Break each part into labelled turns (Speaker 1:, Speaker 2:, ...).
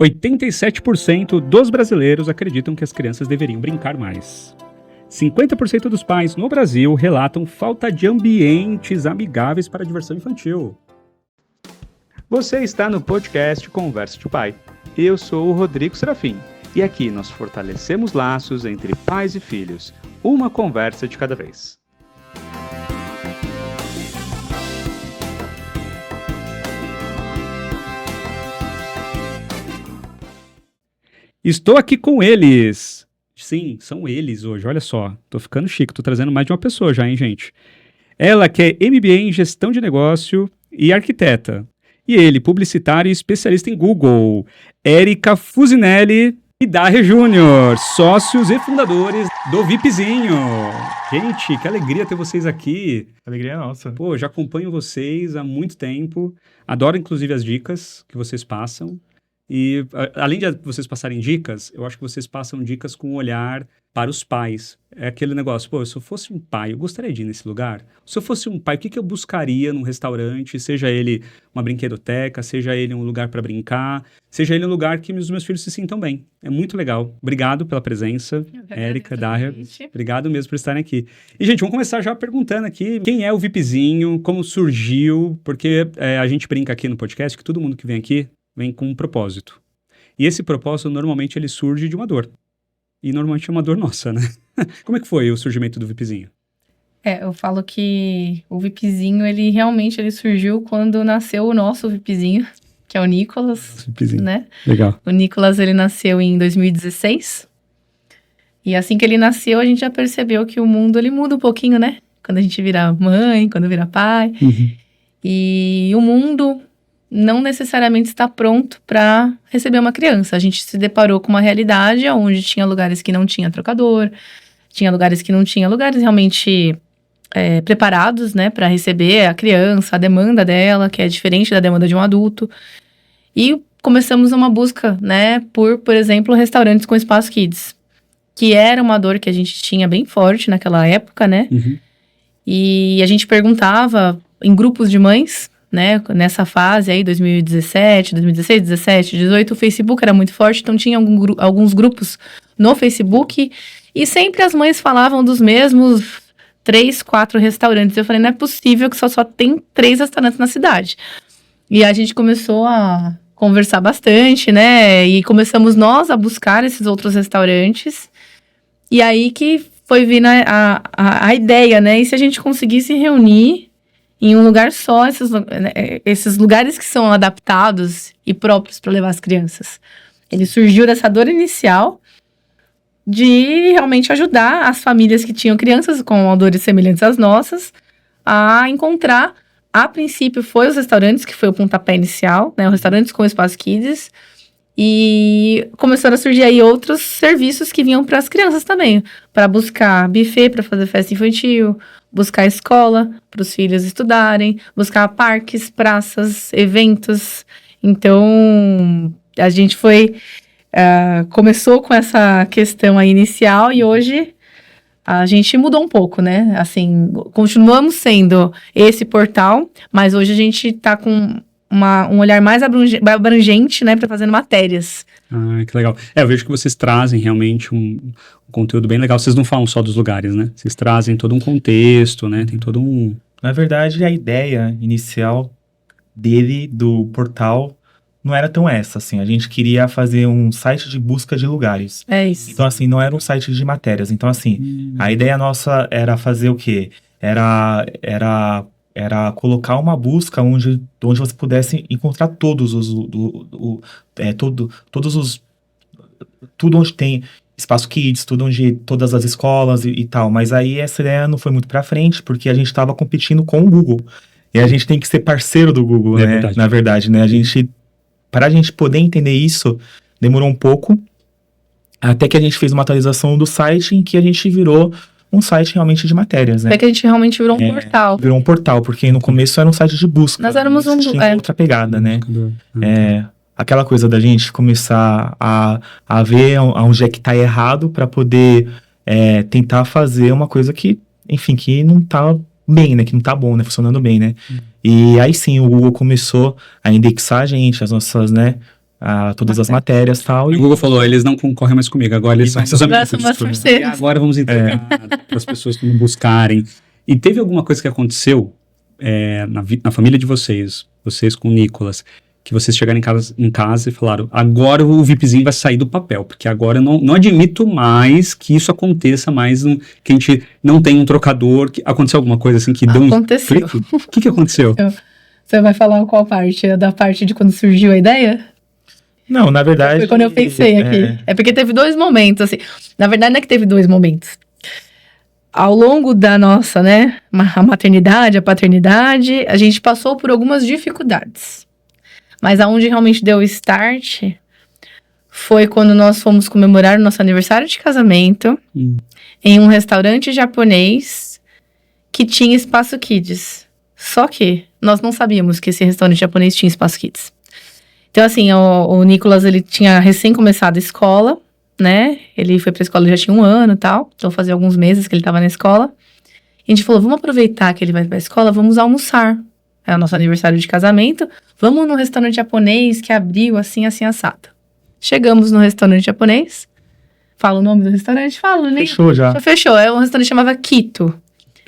Speaker 1: 87% dos brasileiros acreditam que as crianças deveriam brincar mais. 50% dos pais no Brasil relatam falta de ambientes amigáveis para a diversão infantil. Você está no podcast Conversa de Pai. Eu sou o Rodrigo Serafim e aqui nós fortalecemos laços entre pais e filhos, uma conversa de cada vez. Estou aqui com eles. Sim, são eles hoje, olha só. Tô ficando chique, tô trazendo mais de uma pessoa já, hein, gente? Ela que é MBA em Gestão de Negócio e arquiteta. E ele, publicitário e especialista em Google. Érica Fusinelli e Daher Júnior, sócios e fundadores do VIPzinho. Gente, que alegria ter vocês aqui.
Speaker 2: Alegria nossa.
Speaker 1: Pô, já acompanho vocês há muito tempo. Adoro, inclusive, as dicas que vocês passam. E, além de vocês passarem dicas, eu acho que vocês passam dicas com um olhar para os pais. É aquele negócio, pô, se eu fosse um pai, eu gostaria de ir nesse lugar? Se eu fosse um pai, o que eu buscaria num restaurante? Seja ele uma brinquedoteca, seja ele um lugar para brincar, seja ele um lugar que os meus filhos se sintam bem. É muito legal. Obrigado pela presença, Érica, Daher. Obrigado mesmo por estarem aqui. E, gente, vamos começar já perguntando aqui quem é o VIPzinho, como surgiu, porque a gente brinca aqui no podcast que todo mundo que vem aqui vem com um propósito. E esse propósito, normalmente, ele surge de uma dor. E, normalmente, é uma dor nossa, né? Como é que foi o surgimento do VIPzinho?
Speaker 3: Eu falo que o VIPzinho, ele realmente surgiu quando nasceu o nosso VIPzinho, que é o Nicolas, né?
Speaker 1: Legal.
Speaker 3: O Nicolas, ele nasceu em 2016. E assim que ele nasceu, a gente já percebeu que o mundo, ele muda um pouquinho, né? Quando a gente vira mãe, quando vira pai.
Speaker 1: Uhum.
Speaker 3: E o mundo não necessariamente está pronto para receber uma criança. A gente se deparou com uma realidade onde tinha lugares que não tinha trocador, tinha lugares que não tinha lugares realmente preparados, né, para receber a criança, a demanda dela, que é diferente da demanda de um adulto. E começamos uma busca, né, por exemplo, restaurantes com espaço kids, que era uma dor que a gente tinha bem forte naquela época, né?
Speaker 1: Uhum.
Speaker 3: E a gente perguntava em grupos de mães, né, nessa fase aí, 2017, 2016, 17, 18, o Facebook era muito forte, então tinha alguns grupos no Facebook, e sempre as mães falavam dos mesmos 3, 4 restaurantes. Eu falei, não é possível que só tem 3 restaurantes na cidade. E a gente começou a conversar bastante, né, e começamos nós a buscar esses outros restaurantes, e aí que foi vindo a ideia, né, e se a gente conseguisse reunir em um lugar só, esses lugares que são adaptados e próprios para levar as crianças. Ele surgiu dessa dor inicial de realmente ajudar as famílias que tinham crianças com dores semelhantes às nossas a encontrar. A princípio foi os restaurantes, que foi o pontapé inicial, né? Os restaurantes com espaço kids. E começaram a surgir aí outros serviços que vinham para as crianças também, para buscar buffet para fazer festa infantil, buscar escola para os filhos estudarem, buscar parques, praças, eventos. Então, a gente começou com essa questão aí inicial e hoje a gente mudou um pouco, né? Assim, continuamos sendo esse portal, mas hoje a gente está com um olhar mais abrangente, né, para fazer matérias.
Speaker 1: Ah, que legal. Eu vejo que vocês trazem realmente um conteúdo bem legal. Vocês não falam só dos lugares, né? Vocês trazem todo um contexto, né? Tem todo um...
Speaker 2: Na verdade, a ideia inicial do portal não era tão essa, assim. A gente queria fazer um site de busca de lugares.
Speaker 3: É isso.
Speaker 2: Então, assim, não era um site de matérias. Então, assim, a ideia nossa era fazer o quê? Era colocar uma busca onde você pudesse encontrar todos os... tudo onde tem espaço kids, todas as escolas e tal. Mas aí essa ideia não foi muito pra frente, porque a gente estava competindo com o Google. E a gente tem que ser parceiro do Google, né?
Speaker 1: Verdade.
Speaker 2: Na verdade, né? Para a gente poder entender isso, demorou um pouco, até que a gente fez uma atualização do site em que a gente virou um site realmente de matérias, né?
Speaker 3: É que a gente realmente virou um portal.
Speaker 2: Virou um portal, porque no começo era um site de busca.
Speaker 3: Nós éramos
Speaker 2: tinha outra pegada, né? Aquela coisa da gente começar a ver onde é que tá errado para poder tentar fazer uma coisa que, enfim, que não tá bem, né? Que não tá bom, né? Funcionando bem, né? E aí sim, o Google começou a indexar a gente, as nossas, né? todas as matérias e tal.
Speaker 1: O Google falou, eles não concorrem mais comigo, agora eles são seus amigos. E agora vamos entregar para as pessoas que me buscarem. E teve alguma coisa que aconteceu na família de vocês com o Nicolas, que vocês chegaram em casa e falaram, agora o VIPzinho vai sair do papel, porque agora eu não admito mais que isso aconteça mais, que a gente não tem um trocador, que aconteceu alguma coisa assim que deu um clique? O que aconteceu?
Speaker 3: Você vai falar qual parte? Da parte de quando surgiu a ideia?
Speaker 2: Não, na verdade...
Speaker 3: Foi quando eu pensei aqui. É porque teve 2 momentos, assim. Na verdade, não é que teve 2 momentos. Ao longo da nossa, né, a maternidade, a paternidade, a gente passou por algumas dificuldades. Mas aonde realmente deu o start foi quando nós fomos comemorar o nosso aniversário de casamento em um restaurante japonês que tinha espaço kids. Só que nós não sabíamos que esse restaurante japonês tinha espaço kids. Então, assim, o Nicolas, ele tinha recém começado a escola, né? Ele foi pra escola, já tinha 1 ano e tal. Então, fazia alguns meses que ele tava na escola. E a gente falou, vamos aproveitar que ele vai pra escola, vamos almoçar. É o nosso aniversário de casamento. Vamos no restaurante japonês que abriu assim, assim, assado. Chegamos no restaurante japonês. Fala o nome do restaurante? Fala, né?
Speaker 2: Fechou já.
Speaker 3: Já fechou. É um restaurante que chamava Kito.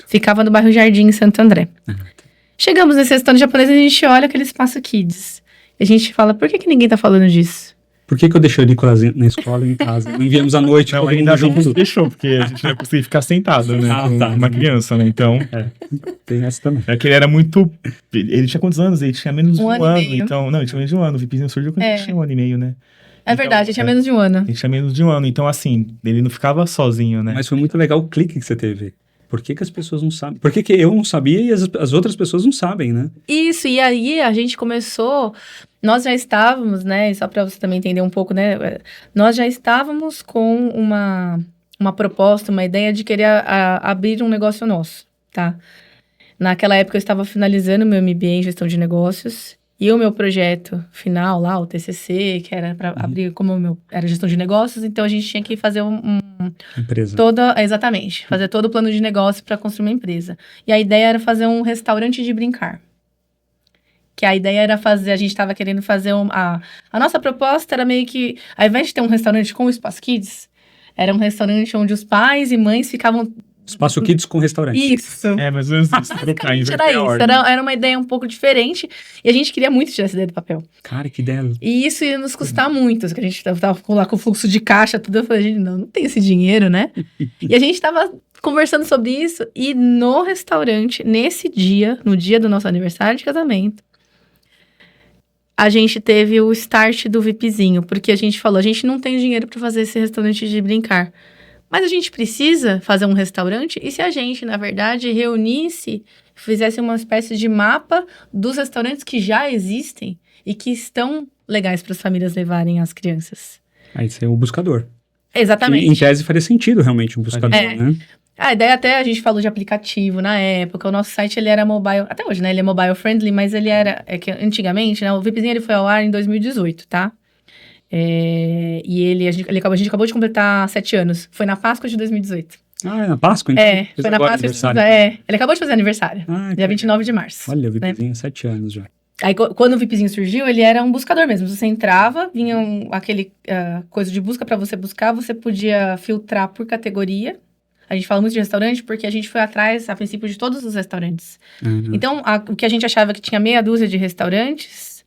Speaker 3: Ficava no bairro Jardim, em Santo André. Chegamos nesse restaurante japonês e a gente olha aquele espaço kids. E a gente fala, por que ninguém tá falando disso?
Speaker 1: Por que eu deixei o Nicolas na escola e em casa? Não enviamos à noite,
Speaker 2: não, ainda junto. Deixou, porque a gente não ia conseguir ficar sentado, né? Com uma criança, né? Então...
Speaker 1: tem essa também.
Speaker 2: É que ele era muito... Ele tinha quantos anos? Ele tinha menos de 1 ano. Então, não, ele tinha menos de 1 ano. O VIPzinho surgiu quando ele tinha 1 ano e meio, né?
Speaker 3: É verdade, ele tinha menos de 1 ano.
Speaker 2: Ele tinha menos de 1 ano. Então, assim, ele não ficava sozinho, né?
Speaker 1: Mas foi muito legal o clique que você teve. Por que as pessoas não sabem? Por que eu não sabia e as outras pessoas não sabem, né?
Speaker 3: Isso, e aí a gente começou... Nós já estávamos, né, só para você também entender um pouco, né, nós já estávamos com uma proposta, uma ideia de querer abrir um negócio nosso, tá? Naquela época eu estava finalizando meu MBA em gestão de negócios e o meu projeto final lá, o TCC, que era para abrir, era gestão de negócios, então a gente tinha que fazer
Speaker 1: empresa.
Speaker 3: Exatamente, fazer todo o plano de negócio para construir uma empresa. E a ideia era fazer um restaurante de brincar. Que a ideia era a gente estava querendo fazer a nossa proposta era meio que, ao invés de ter um restaurante com o Espaço Kids, era um restaurante onde os pais e mães ficavam...
Speaker 1: Espaço Kids com restaurante.
Speaker 3: Isso.
Speaker 2: Mais ou menos isso.
Speaker 3: Era isso. Era uma ideia um pouco diferente e a gente queria muito tirar essa ideia do papel.
Speaker 1: Cara, que ideia.
Speaker 3: E isso ia nos custar muito, porque a gente tava lá com o fluxo de caixa, tudo. Eu falei, gente, não tem esse dinheiro, né? E a gente tava conversando sobre isso e no restaurante, nesse dia, no dia do nosso aniversário de casamento, a gente teve o start do VIPzinho, porque a gente falou, a gente não tem dinheiro para fazer esse restaurante de brincar, mas a gente precisa fazer um restaurante, e se a gente, na verdade, reunisse, fizesse uma espécie de mapa dos restaurantes que já existem e que estão legais para as famílias levarem as crianças.
Speaker 1: Aí você é o buscador.
Speaker 3: Exatamente.
Speaker 1: E, em tese faria sentido, realmente, um buscador, né?
Speaker 3: A ideia até, a gente falou de aplicativo na época, o nosso site ele era mobile, até hoje, né, ele é mobile friendly, mas ele era, que antigamente, né, o VIPzinho ele foi ao ar em 2018, tá? E a gente acabou de completar 7 anos, foi na Páscoa de 2018.
Speaker 1: Ah, é na Páscoa? Então,
Speaker 3: foi na Páscoa de 2018, ele acabou de fazer aniversário, dia 29 de março.
Speaker 1: Olha, o VIPzinho, 7 anos já.
Speaker 3: Aí, quando o VIPzinho surgiu, ele era um buscador mesmo. Você entrava, vinha aquele coisa de busca para você buscar, você podia filtrar por categoria. A gente fala muito de restaurante porque a gente foi atrás, a princípio, de todos os restaurantes. Então, o que a gente achava que tinha meia dúzia de restaurantes,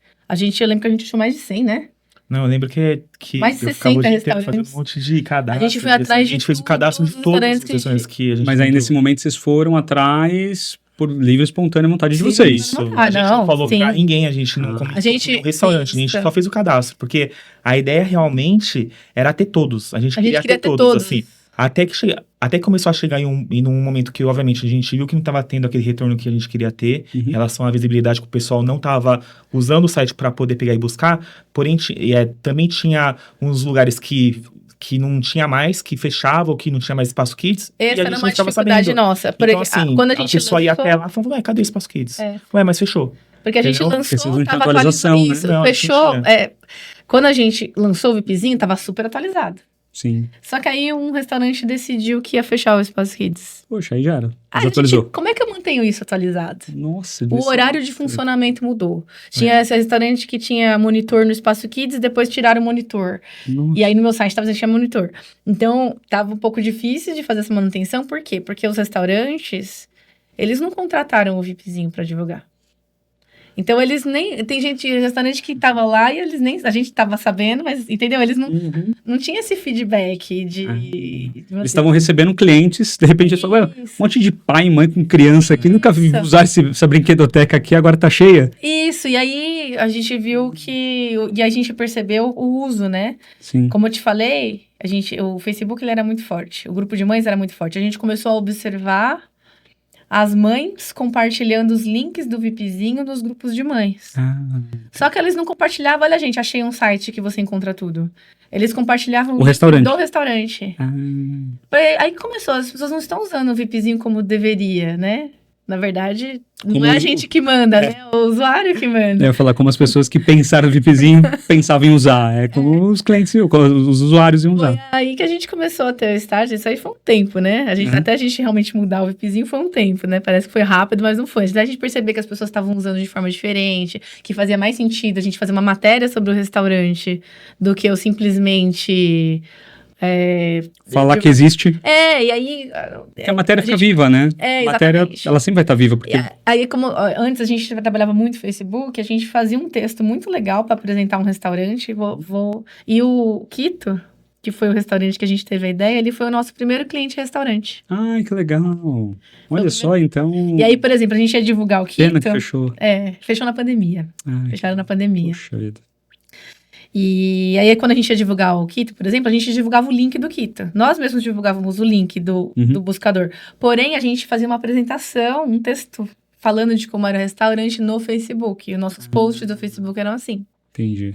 Speaker 3: eu lembro que a gente achou mais de 100, né?
Speaker 2: Não, eu lembro que
Speaker 3: mais de 60 restaurantes.
Speaker 2: Fazendo um monte de cadastro.
Speaker 3: A gente foi atrás
Speaker 2: A gente fez o cadastro de todos os restaurantes que a gente...
Speaker 1: Mas aí, nesse momento, vocês foram atrás por livre e espontânea vontade de vocês.
Speaker 2: A gente não falou pra ninguém, a gente não começou um restaurante, a gente só fez o cadastro. Porque a ideia realmente era ter todos. A gente queria ter todos, assim. Até que começou a chegar em um momento que, obviamente, a gente viu que não estava tendo aquele retorno que a gente queria ter, em relação à visibilidade, que o pessoal não estava usando o site para poder pegar e buscar, porém, também tinha uns lugares que não tinha mais, que fechava, ou que não tinha mais Espaço Kids.
Speaker 3: Essa era uma dificuldade nossa.
Speaker 2: Então, assim, quando a pessoa ia até lá e falava, cadê o Espaço Kids? Ué, mas fechou.
Speaker 3: Porque a gente lançou,
Speaker 1: tava atualização,
Speaker 3: isso, né? Fechou. Quando a gente lançou o VIPzinho, tava super atualizado.
Speaker 1: Sim.
Speaker 3: Só que aí um restaurante decidiu que ia fechar o Espaço Kids.
Speaker 1: Poxa, aí já era. Desatualizou.
Speaker 3: Como é que eu tenho isso atualizado.
Speaker 1: Nossa.
Speaker 3: O horário de funcionamento mudou. Tinha esse restaurante que tinha monitor no Espaço Kids, depois tiraram o monitor.
Speaker 1: Nossa.
Speaker 3: E aí no meu site tava tinha monitor. Então, tava um pouco difícil de fazer essa manutenção. Por quê? Porque os restaurantes, eles não contrataram o VIPzinho para divulgar. Então, eles nem... Tem restaurante que tava lá e eles nem... A gente tava sabendo, mas, entendeu? Eles não tinham esse feedback de...
Speaker 1: Eles estavam recebendo clientes, de repente, eles falaram, um monte de pai e mãe com criança aqui, nunca vi usar essa brinquedoteca aqui, agora tá cheia.
Speaker 3: Isso, e aí a gente viu que... E a gente percebeu o uso, né?
Speaker 1: Sim.
Speaker 3: Como eu te falei, o Facebook ele era muito forte, o grupo de mães era muito forte. A gente começou a observar as mães compartilhando os links do VIPzinho nos grupos de mães. Só que eles não compartilhavam, olha gente, achei um site que você encontra tudo. Eles compartilhavam
Speaker 1: o restaurante
Speaker 3: do restaurante. Aí começou, as pessoas não estão usando o VIPzinho como deveria, né? Na verdade, não é a gente que manda, né? É o usuário que manda.
Speaker 1: Eu ia falar como as pessoas que pensaram no VIPzinho pensavam em usar. É como os clientes, como os usuários iam usar.
Speaker 3: Foi aí que a gente começou a ter o estágio. Isso aí foi um tempo, né? Até a gente realmente mudar o VIPzinho foi um tempo, né? Parece que foi rápido, mas não foi. Até a gente perceber que as pessoas estavam usando de forma diferente, que fazia mais sentido a gente fazer uma matéria sobre o restaurante do que eu simplesmente...
Speaker 1: falar que existe.
Speaker 3: E aí...
Speaker 1: Que a matéria fica viva, né? A matéria, ela sempre vai estar viva. Porque...
Speaker 3: Aí, como antes a gente trabalhava muito no Facebook, a gente fazia um texto muito legal para apresentar um restaurante. E o Quito, que foi o restaurante que a gente teve a ideia, ele foi o nosso primeiro cliente restaurante.
Speaker 1: Ai, que legal. Olha só, então...
Speaker 3: E aí, por exemplo, a gente ia divulgar o Quito...
Speaker 1: Pena que fechou.
Speaker 3: Fechou na pandemia. Fecharam na pandemia.
Speaker 1: Puxa vida.
Speaker 3: E aí, quando a gente ia divulgar o Quito, por exemplo, a gente divulgava o link do Quito. Nós mesmos divulgávamos o link do buscador. Porém, a gente fazia uma apresentação, um texto, falando de como era o restaurante no Facebook. E os nossos posts do Facebook eram assim.
Speaker 1: Entendi.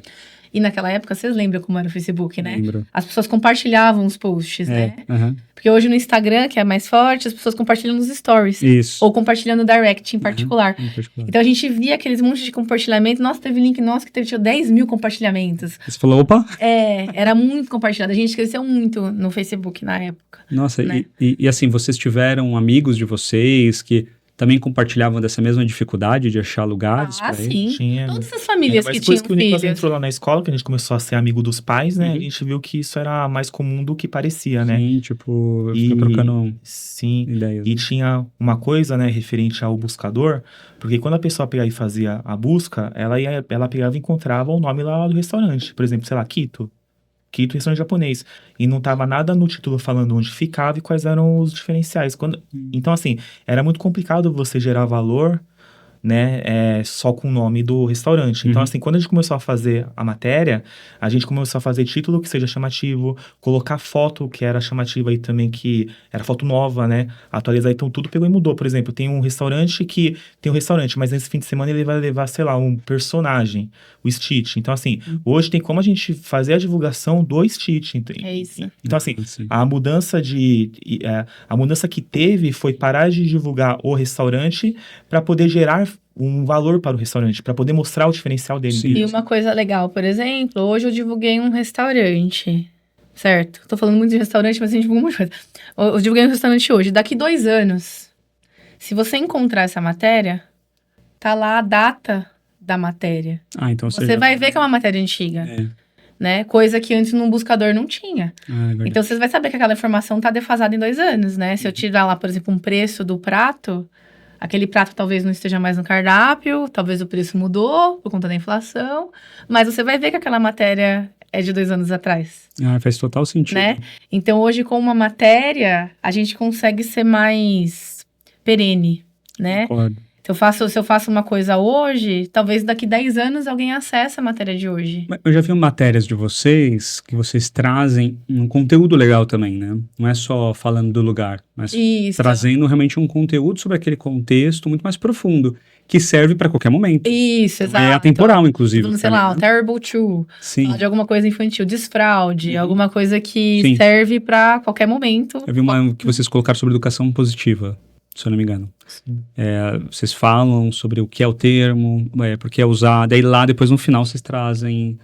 Speaker 3: E naquela época, vocês lembram como era o Facebook, né?
Speaker 1: Lembro.
Speaker 3: As pessoas compartilhavam os posts, né?
Speaker 1: Uhum.
Speaker 3: Porque hoje no Instagram, que é mais forte, as pessoas compartilham nos stories.
Speaker 1: Isso.
Speaker 3: Ou compartilhando no direct em particular. Então a gente via aqueles montes de compartilhamento. Nossa, teve link nosso que tinha 10 mil compartilhamentos.
Speaker 1: Você falou, opa!
Speaker 3: Era muito compartilhado. A gente cresceu muito no Facebook na época.
Speaker 1: Nossa,
Speaker 3: né?
Speaker 1: e assim, vocês tiveram amigos de vocês que também compartilhavam dessa mesma dificuldade de achar lugares pra
Speaker 3: sim.
Speaker 2: Tinha.
Speaker 3: Todas as famílias que tinham
Speaker 2: depois que o Nicolas
Speaker 3: filhos.
Speaker 2: entrou lá na escola, que a gente começou a ser amigo dos pais, né? A gente viu que isso era mais comum do que parecia, né?
Speaker 1: Sim, tipo, fica trocando ideias.
Speaker 2: E tinha uma coisa, né, referente ao buscador, porque quando a pessoa pegava e fazia a busca, ela pegava e encontrava o nome lá do restaurante. Por exemplo, sei lá, Quito, restaurante japonês. E não tava nada no título falando onde ficava e quais eram os diferenciais. Então, assim, era muito complicado você gerar valor, né, só com o nome do restaurante. Então, assim, quando a gente começou a fazer a matéria, a gente começou a fazer título que seja chamativo, colocar foto que era chamativa e também que era foto nova, né, atualizar. Então, tudo pegou e mudou. Por exemplo, tem um restaurante, mas nesse fim de semana ele vai levar, sei lá, um personagem, o Stitch. Então, assim, hoje tem como a gente fazer a divulgação do Stitch.
Speaker 3: É isso.
Speaker 2: Então, assim, a mudança que teve foi parar de divulgar o restaurante para poder gerar um valor para o restaurante, para poder mostrar o diferencial dele.
Speaker 1: Sim.
Speaker 3: E uma coisa legal, por exemplo, hoje eu divulguei um restaurante, certo? Tô falando muito de restaurante, mas a gente divulgou uma coisa. Eu divulguei um restaurante hoje. Daqui 2 anos, se você encontrar essa matéria, tá lá a data da matéria.
Speaker 1: Então
Speaker 3: você vai ver que é uma matéria antiga. Né? Coisa que antes num buscador não tinha. Então, você vai saber que aquela informação tá defasada em 2 anos, né? Se eu tirar lá, por exemplo, um preço do prato, aquele prato talvez não esteja mais no cardápio, talvez o preço mudou por conta da inflação, mas você vai ver que aquela matéria é de 2 anos atrás.
Speaker 1: Faz total sentido.
Speaker 3: Né? Então, hoje, com uma matéria, a gente consegue ser mais perene, né?
Speaker 1: Concordo.
Speaker 3: Se eu faço uma coisa hoje, talvez daqui 10 anos alguém acesse a matéria de hoje.
Speaker 1: Eu já vi matérias de vocês que vocês trazem um conteúdo legal também, né? Não é só falando do lugar, mas trazendo realmente um conteúdo sobre aquele contexto muito mais profundo, que serve para qualquer momento.
Speaker 3: Isso, exato.
Speaker 1: É atemporal, inclusive.
Speaker 3: Sei lá, o Terrible Two.
Speaker 1: Sim.
Speaker 3: De alguma coisa infantil, desfraude, alguma coisa que serve para qualquer momento.
Speaker 1: Eu vi uma que vocês colocaram sobre educação positiva, se eu não me engano. Vocês falam sobre o que é o termo, por que é usado, aí lá depois no final vocês trazem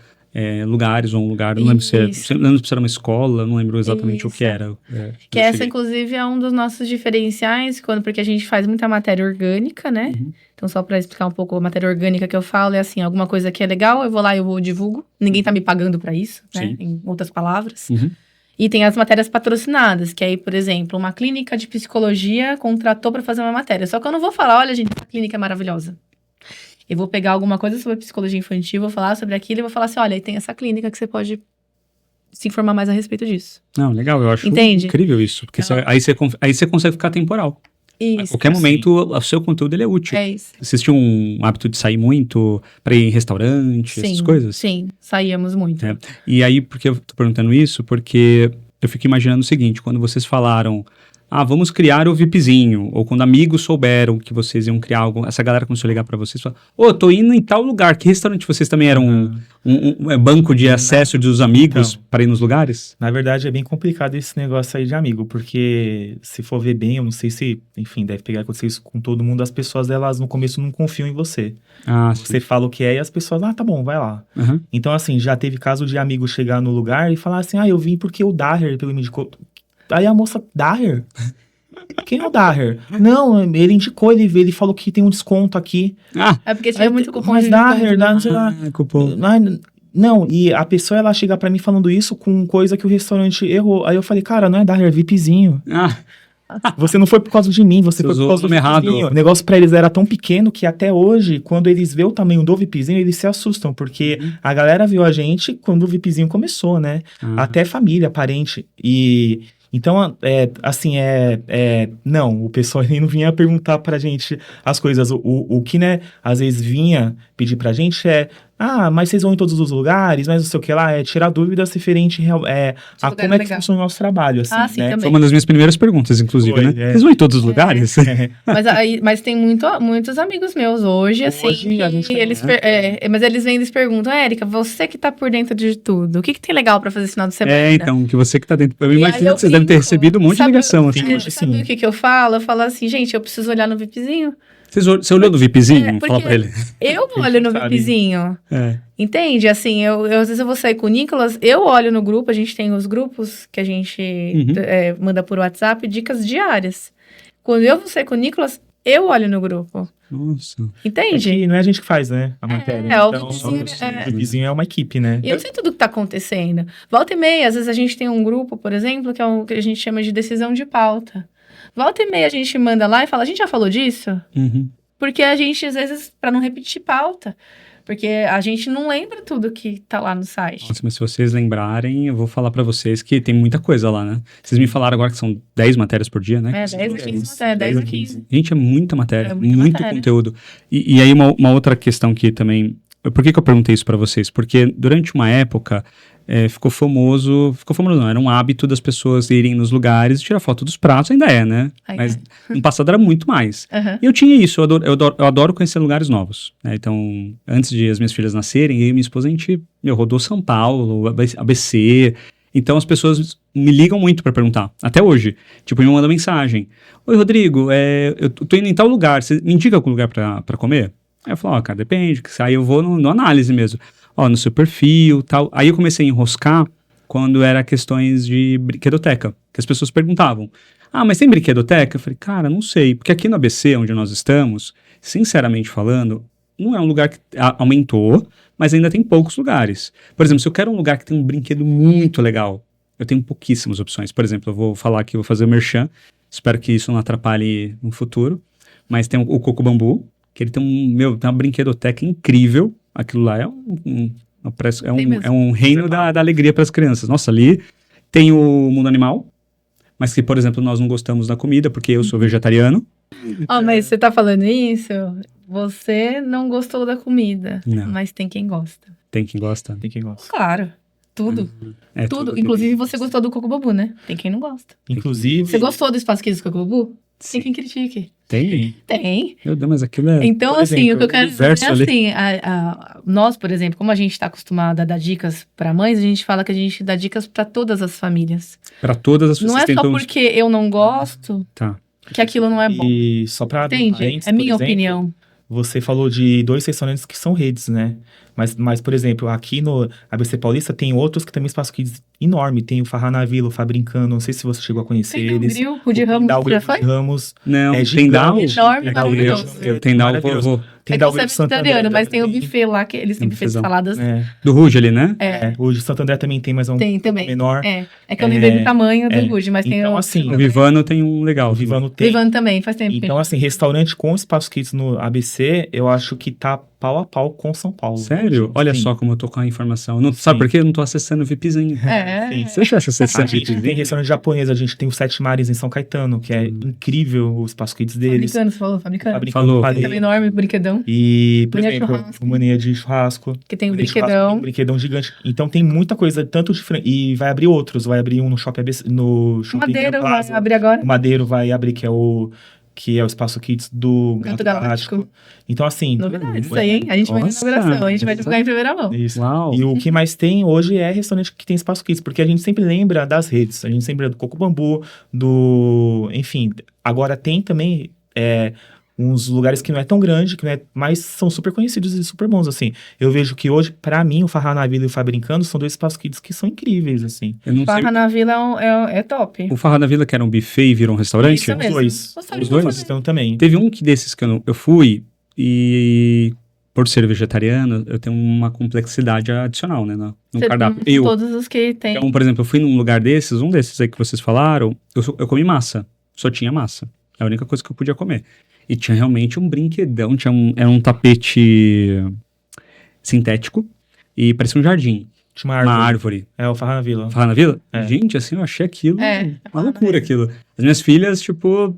Speaker 1: lugares ou um lugar, não lembro se era uma escola, não lembro exatamente o que
Speaker 3: Isso.
Speaker 1: era.
Speaker 3: Que essa, inclusive, é um dos nossos diferenciais, porque a gente faz muita matéria orgânica, né?
Speaker 1: Uhum.
Speaker 3: Então, só para explicar um pouco a matéria orgânica que eu falo, é assim, alguma coisa que é legal, eu vou lá e eu divulgo. Ninguém tá me pagando para isso, né?
Speaker 1: Sim.
Speaker 3: Em outras palavras.
Speaker 1: Uhum.
Speaker 3: E tem as matérias patrocinadas, que aí, por exemplo, uma clínica de psicologia contratou para fazer uma matéria. Só que eu não vou falar, olha, gente, essa clínica é maravilhosa. Eu vou pegar alguma coisa sobre psicologia infantil, vou falar sobre aquilo e vou falar assim, olha, aí tem essa clínica que você pode se informar mais a respeito disso.
Speaker 1: Não, legal, eu acho
Speaker 3: Entende?
Speaker 1: incrível isso, porque aí você consegue ficar temporal. A
Speaker 3: Isso.
Speaker 1: qualquer momento, o seu conteúdo ele é útil.
Speaker 3: É isso.
Speaker 1: Vocês tinham um hábito de sair muito para ir em restaurante, essas coisas?
Speaker 3: Sim, saíamos muito.
Speaker 1: E aí, porque eu tô perguntando isso, porque eu fico imaginando o seguinte, quando vocês falaram, vamos criar o VIPzinho, ou quando amigos souberam que vocês iam criar algo, essa galera começou a ligar pra vocês e falar, tô indo em tal lugar, que restaurante vocês também eram um banco de acesso dos amigos para ir nos lugares?
Speaker 2: Na verdade, é bem complicado esse negócio aí de amigo, porque se for ver bem, eu não sei se, enfim, deve pegar acontecer isso com todo mundo, as pessoas, elas no começo não confiam em você. Você fala o que é e as pessoas, tá bom, vai lá.
Speaker 1: Uhum.
Speaker 2: Então, assim, já teve caso de amigo chegar no lugar e falar assim, eu vim porque o Daher, pelo me indicou. Aí a moça, Daher? Quem é o Daher? Não, ele indicou, ele falou que tem um desconto aqui.
Speaker 3: É porque tinha muito cupom
Speaker 2: mas
Speaker 3: de
Speaker 2: Daher,
Speaker 3: desconto,
Speaker 2: não sei lá.
Speaker 1: Cupom.
Speaker 2: Não, e a pessoa, ela chega pra mim falando isso com coisa que o restaurante errou. Aí eu falei, cara, não é Daher, é VIPzinho. Você não foi por causa de mim, você foi por causa do VIPzinho. O negócio pra eles era tão pequeno que até hoje, quando eles vê o tamanho do VIPzinho, eles se assustam, porque a galera viu a gente quando o VIPzinho começou, né? Até família, parente. Então, não, o pessoal nem não vinha perguntar pra gente as coisas. O que, né, às vezes vinha pedir pra gente mas vocês vão em todos os lugares, mas não sei o que lá, tirar dúvidas referente a como é que funciona o nosso trabalho, assim,
Speaker 3: sim,
Speaker 2: né?
Speaker 3: também.
Speaker 1: Foi uma das minhas primeiras perguntas, inclusive, né? Vocês vão em todos os lugares?
Speaker 3: Mas tem muitos amigos meus hoje, assim, mas eles vêm e eles perguntam, Érica, você que tá por dentro de tudo, o que tem legal pra fazer esse final de semana?
Speaker 1: Então, que você que tá dentro, eu imagino que vocês devem ter recebido um monte de ligação, assim.
Speaker 3: Sabe o que eu falo? Eu falo assim, gente, eu preciso olhar no VIPzinho.
Speaker 1: Você olhou no VIPzinho? Fala pra ele.
Speaker 3: Eu olho no VIPzinho. Entende? Assim, às vezes eu vou sair com o Nicolas, eu olho no grupo, a gente tem os grupos que a gente manda por WhatsApp, dicas diárias. Quando eu vou sair com o Nicolas, eu olho no grupo.
Speaker 1: Nossa.
Speaker 3: Entende?
Speaker 2: Não é a gente que faz, né? A matéria.
Speaker 3: O
Speaker 2: VIPzinho é uma equipe, né?
Speaker 3: E eu não sei tudo que tá acontecendo. Volta e meia, às vezes a gente tem um grupo, por exemplo, que é o que a gente chama de decisão de pauta. Volta e meia a gente manda lá e fala, a gente já falou disso? Porque a gente, às vezes, pra não repetir pauta, porque a gente não lembra tudo que tá lá no site.
Speaker 1: Nossa, mas se vocês lembrarem, eu vou falar pra vocês que tem muita coisa lá, né? Vocês me falaram agora que são 10 matérias por dia, né?
Speaker 3: 10 a 15 matérias, 10 a 15.
Speaker 1: Gente, é muita matéria, muito
Speaker 3: matéria.
Speaker 1: conteúdo. E aí uma outra questão que também... Por que eu perguntei isso pra vocês? Porque durante uma época... ficou famoso não, era um hábito das pessoas irem nos lugares e tirar foto dos pratos, ainda é, né? Mas no passado era muito mais. E eu tinha isso, eu adoro conhecer lugares novos, né? Então, antes de as minhas filhas nascerem, eu e minha esposa, a gente rodou São Paulo, ABC, então as pessoas me ligam muito pra perguntar, até hoje, tipo, me mandam mensagem, oi Rodrigo, eu tô indo em tal lugar, você me indica algum lugar pra comer? Aí eu falo, cara, depende, aí eu vou no análise mesmo. No seu perfil, tal. Aí eu comecei a enroscar quando era questões de brinquedoteca, que as pessoas perguntavam, mas tem brinquedoteca? Eu falei, cara, não sei, porque aqui no ABC, onde nós estamos, sinceramente falando, não é um lugar que aumentou, mas ainda tem poucos lugares. Por exemplo, se eu quero um lugar que tem um brinquedo muito legal, eu tenho pouquíssimas opções. Por exemplo, eu vou falar aqui, vou fazer o merchan, espero que isso não atrapalhe no futuro, mas tem o Coco Bambu, que ele tem uma brinquedoteca incrível. Aquilo lá é um reino da alegria para as crianças. Nossa, ali tem o mundo animal, mas que, por exemplo, nós não gostamos da comida, porque eu sou vegetariano.
Speaker 3: Mas você tá falando isso? Você não gostou da comida, mas tem quem gosta.
Speaker 1: Tem quem gosta?
Speaker 2: Tem quem gosta.
Speaker 3: Claro, tudo. Tudo. Inclusive, você gostou do Coco Bambu, né? Tem quem não gosta.
Speaker 2: Inclusive...
Speaker 3: Você gostou do Espaço Kids do Coco Bambu? Tem quem critique.
Speaker 1: Tem?
Speaker 3: Tem.
Speaker 1: Meu Deus, mas aquilo é...
Speaker 3: Então, assim, o que eu quero dizer é assim, nós, por exemplo, como a gente está acostumado a dar dicas para mães, a gente fala que a gente dá dicas para todas as famílias.
Speaker 1: Para todas as
Speaker 3: famílias. Não é só porque eu não gosto que aquilo não é bom.
Speaker 2: E só para...
Speaker 3: Entende? É minha opinião.
Speaker 2: você falou de 2 restaurantes que são redes, né? Mas, por exemplo, aqui no ABC Paulista tem outros que também espaço kids enorme. Tem o Farra na Vila, o Fabrincando, não sei se você chegou a conhecer
Speaker 3: Tem
Speaker 2: eles.
Speaker 3: o Rude Ramos, já foi?
Speaker 2: Ramos.
Speaker 1: Não,
Speaker 2: É
Speaker 1: tem Dal.
Speaker 2: gigante.
Speaker 3: Enorme,
Speaker 2: É
Speaker 3: maravilhoso.
Speaker 1: Tem Dal,
Speaker 2: maravilhoso.
Speaker 1: vou.
Speaker 2: Tem
Speaker 3: É que
Speaker 2: Dal
Speaker 3: você é
Speaker 2: de Santo André
Speaker 3: vegetariano, mas tem o
Speaker 2: também.
Speaker 3: buffet lá, que eles têm buffet de
Speaker 1: bufezão.
Speaker 3: saladas.
Speaker 1: Do Ruge ali, né?
Speaker 2: O de Santo André também tem, mas é um
Speaker 3: Tem também.
Speaker 2: menor.
Speaker 3: É que eu lembrei do tamanho do Rude, mas tem
Speaker 2: Então,
Speaker 3: o...
Speaker 2: assim,
Speaker 1: O Vivano tem um legal.
Speaker 2: O Vivano tem.
Speaker 3: Vivan também, faz tempo.
Speaker 2: Então, assim, restaurante com espaço kids no ABC, eu acho que tá pau a pau com São Paulo.
Speaker 1: Sério? Olha
Speaker 2: Sim.
Speaker 1: só como eu tô com a informação. Não, sabe por quê? Eu não tô acessando o VIPzinho.
Speaker 3: É.
Speaker 1: Você acha acessando
Speaker 2: A
Speaker 1: o
Speaker 2: gente tem
Speaker 1: VIPzinho?
Speaker 2: restaurante japonês, a gente tem o Sete Mares em São Caetano, que é incrível o espaço kids deles.
Speaker 3: Fabricando, você falou, fabricando.
Speaker 2: Fabricando,
Speaker 1: Falou.
Speaker 2: falei.
Speaker 3: Também enorme, brinquedão.
Speaker 2: E, por
Speaker 3: Mania de
Speaker 2: exemplo,
Speaker 3: churrasco.
Speaker 2: o Mania de Churrasco.
Speaker 3: Que tem o
Speaker 2: Mania de Churrasco,
Speaker 3: brinquedão.
Speaker 2: tem um brinquedão gigante. Então tem muita coisa, tanto de e vai abrir outros. Vai abrir um no Shopping ABC, no
Speaker 3: O
Speaker 2: Shopping
Speaker 3: Madeiro vai
Speaker 2: Plaza.
Speaker 3: abrir agora.
Speaker 2: O Madeiro vai abrir, que é o espaço kids do
Speaker 3: Gato
Speaker 2: Gato
Speaker 3: Galáctico.
Speaker 2: Galáctico. Então, assim...
Speaker 3: Novidades, isso aí, hein? A gente vai na
Speaker 1: Nossa.
Speaker 3: inauguração, a gente vai divulgar em primeira mão.
Speaker 2: Isso.
Speaker 1: Uau.
Speaker 2: E o que mais tem hoje é restaurante que tem espaço kids, porque a gente sempre lembra das redes, a gente sempre lembra do Coco Bambu, enfim, agora tem também uns lugares que não é tão grande, que não é, mas são super conhecidos e super bons, assim. Eu vejo que hoje, pra mim, o Farra na Vila e o Fabrincando são 2 espaços kids que são incríveis, assim.
Speaker 1: Eu não sei.
Speaker 3: Farra na Vila é top.
Speaker 1: O Farra da Vila, que era um buffet e virou um restaurante?
Speaker 3: Isso mesmo.
Speaker 2: Os
Speaker 3: Gostaria
Speaker 1: Os
Speaker 3: de
Speaker 1: dois?
Speaker 3: fazer.
Speaker 2: Então também.
Speaker 1: Teve um desses que eu fui e, por ser vegetariano, eu tenho uma complexidade adicional, né, no
Speaker 3: Você
Speaker 1: cardápio.
Speaker 3: tem todos os que tem.
Speaker 1: Então, por exemplo, eu fui num lugar desses, um desses aí que vocês falaram, eu comi massa. Só tinha massa. É a única coisa que eu podia comer. E tinha realmente um brinquedão, era um tapete sintético e parecia um jardim,
Speaker 2: Tinha
Speaker 1: uma árvore.
Speaker 2: É o Farra na Vila.
Speaker 1: Farra na Vila?
Speaker 2: É.
Speaker 1: Gente, assim, eu achei aquilo
Speaker 3: É,
Speaker 1: uma loucura aquilo. As minhas filhas, tipo,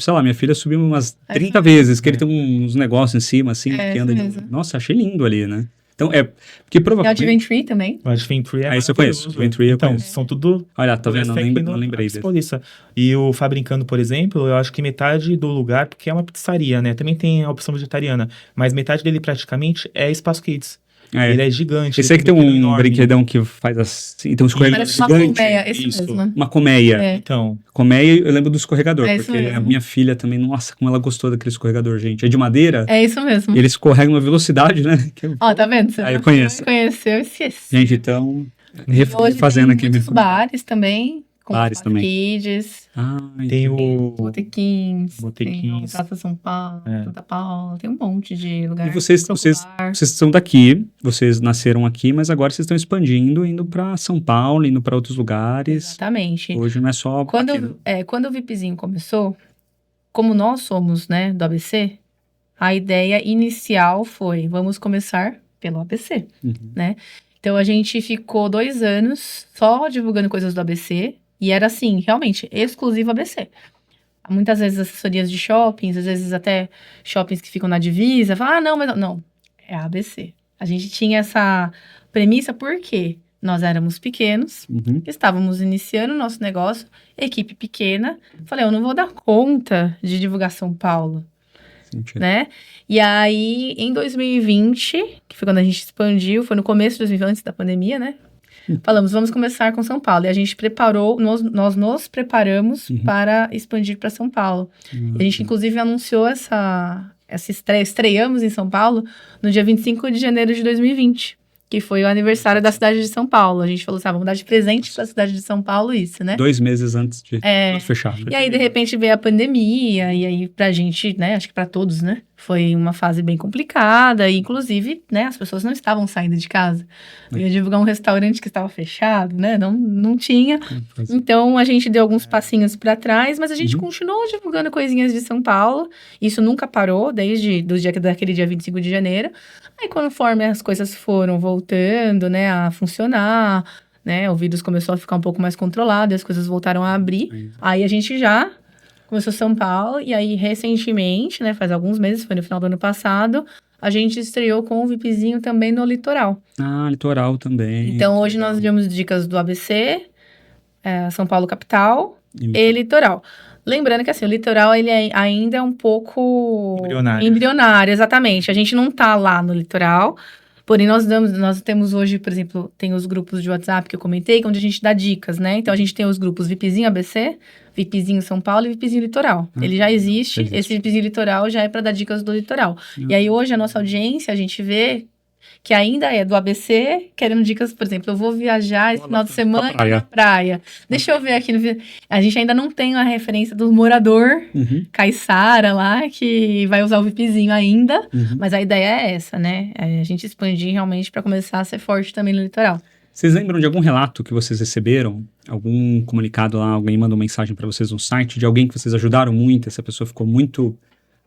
Speaker 1: sei lá, minha filha subiu umas 30 vezes, que ele tem uns negócios em cima, assim, que
Speaker 3: isso
Speaker 1: anda de...
Speaker 3: mesmo.
Speaker 1: Nossa, achei lindo ali, né? Então, porque
Speaker 3: Tem o
Speaker 1: provavelmente...
Speaker 3: Adventure também.
Speaker 2: O Adventure
Speaker 1: Ah, esse eu conheço.
Speaker 2: maravilhoso.
Speaker 1: Adventure eu
Speaker 2: Então,
Speaker 1: conheço.
Speaker 2: são tudo...
Speaker 1: Olha, tá vendo?
Speaker 2: Esse aqui
Speaker 1: Não lembrei
Speaker 2: ABC
Speaker 1: desse.
Speaker 2: Paulista. E o Fabrincando, por exemplo, eu acho que metade do lugar, porque é uma pizzaria, né? Também tem a opção vegetariana, mas metade dele praticamente é espaço kids. Ele é gigante.
Speaker 1: Esse
Speaker 2: ele
Speaker 1: aí que tem
Speaker 2: brinquedo
Speaker 1: um
Speaker 2: enorme.
Speaker 1: brinquedão que faz assim, tem um escorregador
Speaker 3: Parece uma
Speaker 1: gigante.
Speaker 3: colmeia, esse
Speaker 2: Isso.
Speaker 3: mesmo.
Speaker 1: Uma colmeia.
Speaker 3: É.
Speaker 2: Então,
Speaker 1: Colmeia, eu lembro do escorregador,
Speaker 3: É isso
Speaker 1: porque a
Speaker 3: mesmo.
Speaker 1: minha filha também, nossa, como ela gostou daquele escorregador, gente. É de madeira,
Speaker 3: É isso mesmo.
Speaker 1: e ele escorrega numa velocidade, né?
Speaker 3: Ó, tá vendo? Você
Speaker 1: Ah, eu
Speaker 3: não
Speaker 1: conheço.
Speaker 3: conheceu, esquece.
Speaker 1: Gente, então,
Speaker 3: Hoje
Speaker 1: fazendo
Speaker 3: tem
Speaker 1: aqui.
Speaker 3: muitos bares também. Com
Speaker 1: Bares também.
Speaker 3: Kids,
Speaker 2: tem o...
Speaker 3: botequins,
Speaker 2: Botequins.
Speaker 3: tem o Praça São Paulo, Santa Paula, tem um monte de lugar.
Speaker 1: E vocês são daqui, vocês nasceram aqui, mas agora vocês estão expandindo, indo para São Paulo, indo para outros lugares.
Speaker 3: Exatamente.
Speaker 1: Hoje não é só aqui, né?
Speaker 3: Quando o VIPzinho começou, como nós somos, né, do ABC, a ideia inicial foi, vamos começar pelo ABC, né? Então, a gente ficou 2 anos só divulgando coisas do ABC, e era assim, realmente, exclusivo ABC. Muitas vezes assessorias de shoppings, às vezes até shoppings que ficam na divisa, falam, não, mas não, é a ABC. A gente tinha essa premissa porque nós éramos pequenos, estávamos iniciando o nosso negócio, equipe pequena, falei, eu não vou dar conta de divulgar São Paulo, né? E aí, em 2020, que foi quando a gente expandiu, foi no começo de 2020, antes da pandemia, né? Falamos, vamos começar com São Paulo. E a gente preparou, nós nos preparamos para expandir para São Paulo. E a gente, inclusive, anunciou essa estreia, estreamos em São Paulo no dia 25 de janeiro de 2020. Que foi o aniversário da cidade de São Paulo. A gente falou assim, vamos dar de presente para a cidade de São Paulo isso, né?
Speaker 1: 2 meses antes de fechar.
Speaker 3: E aí, de repente, veio a pandemia, e aí, pra gente, né, acho que pra todos, né, foi uma fase bem complicada, e inclusive, né, as pessoas não estavam saindo de casa. Eu ia divulgar um restaurante que estava fechado, né, não tinha. Então, a gente deu alguns passinhos pra trás, mas a gente continuou divulgando coisinhas de São Paulo, isso nunca parou, desde daquele dia 25 de janeiro. Aí, conforme as coisas foram voltando, né, a funcionar, né, o vírus começou a ficar um pouco mais controlado, e as coisas voltaram a abrir. Aí a gente já começou São Paulo, e aí recentemente, né, faz alguns meses, foi no final do ano passado, a gente estreou com o VIPzinho também no Litoral.
Speaker 1: Ah, Litoral também.
Speaker 3: Então hoje nós demos dicas do ABC, São Paulo capital e Litoral. Lembrando que assim, o Litoral ele ainda é um pouco
Speaker 2: Embrionário.
Speaker 3: embrionário, exatamente. A gente não tá lá no Litoral, Porém, nós temos hoje, por exemplo, tem os grupos de WhatsApp que eu comentei, onde a gente dá dicas, né? Então, a gente tem os grupos VIPzinho ABC, VIPzinho São Paulo e VIPzinho Litoral. Ele já existe, esse VIPzinho Litoral já é para dar dicas do litoral. E aí, hoje, a nossa audiência, a gente vê que ainda é do ABC, querendo dicas, por exemplo, eu vou viajar esse final de semana na praia. Deixa eu ver aqui. A gente ainda não tem a referência do morador, Caiçara lá, que vai usar o VIPzinho ainda, mas a ideia é essa, né? É a gente expandir realmente para começar a ser forte também no litoral.
Speaker 1: Vocês lembram de algum relato que vocês receberam? Algum comunicado lá, alguém mandou mensagem para vocês no site, de alguém que vocês ajudaram muito, essa pessoa ficou muito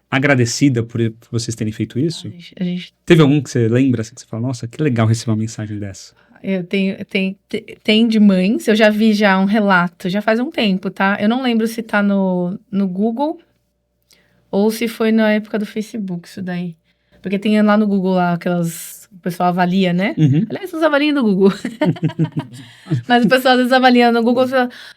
Speaker 1: agradecida por vocês terem feito isso?
Speaker 3: A gente...
Speaker 1: Teve algum que você lembra, assim, que você fala, nossa, que legal receber uma mensagem dessa?
Speaker 3: Tem de mães, eu já vi um relato, já faz um tempo, tá? Eu não lembro se tá no Google ou se foi na época do Facebook, isso daí. Porque tem lá no Google lá o pessoal avalia, né? Aliás, os avaliam no Google. Mas o pessoal às vezes avalia no Google.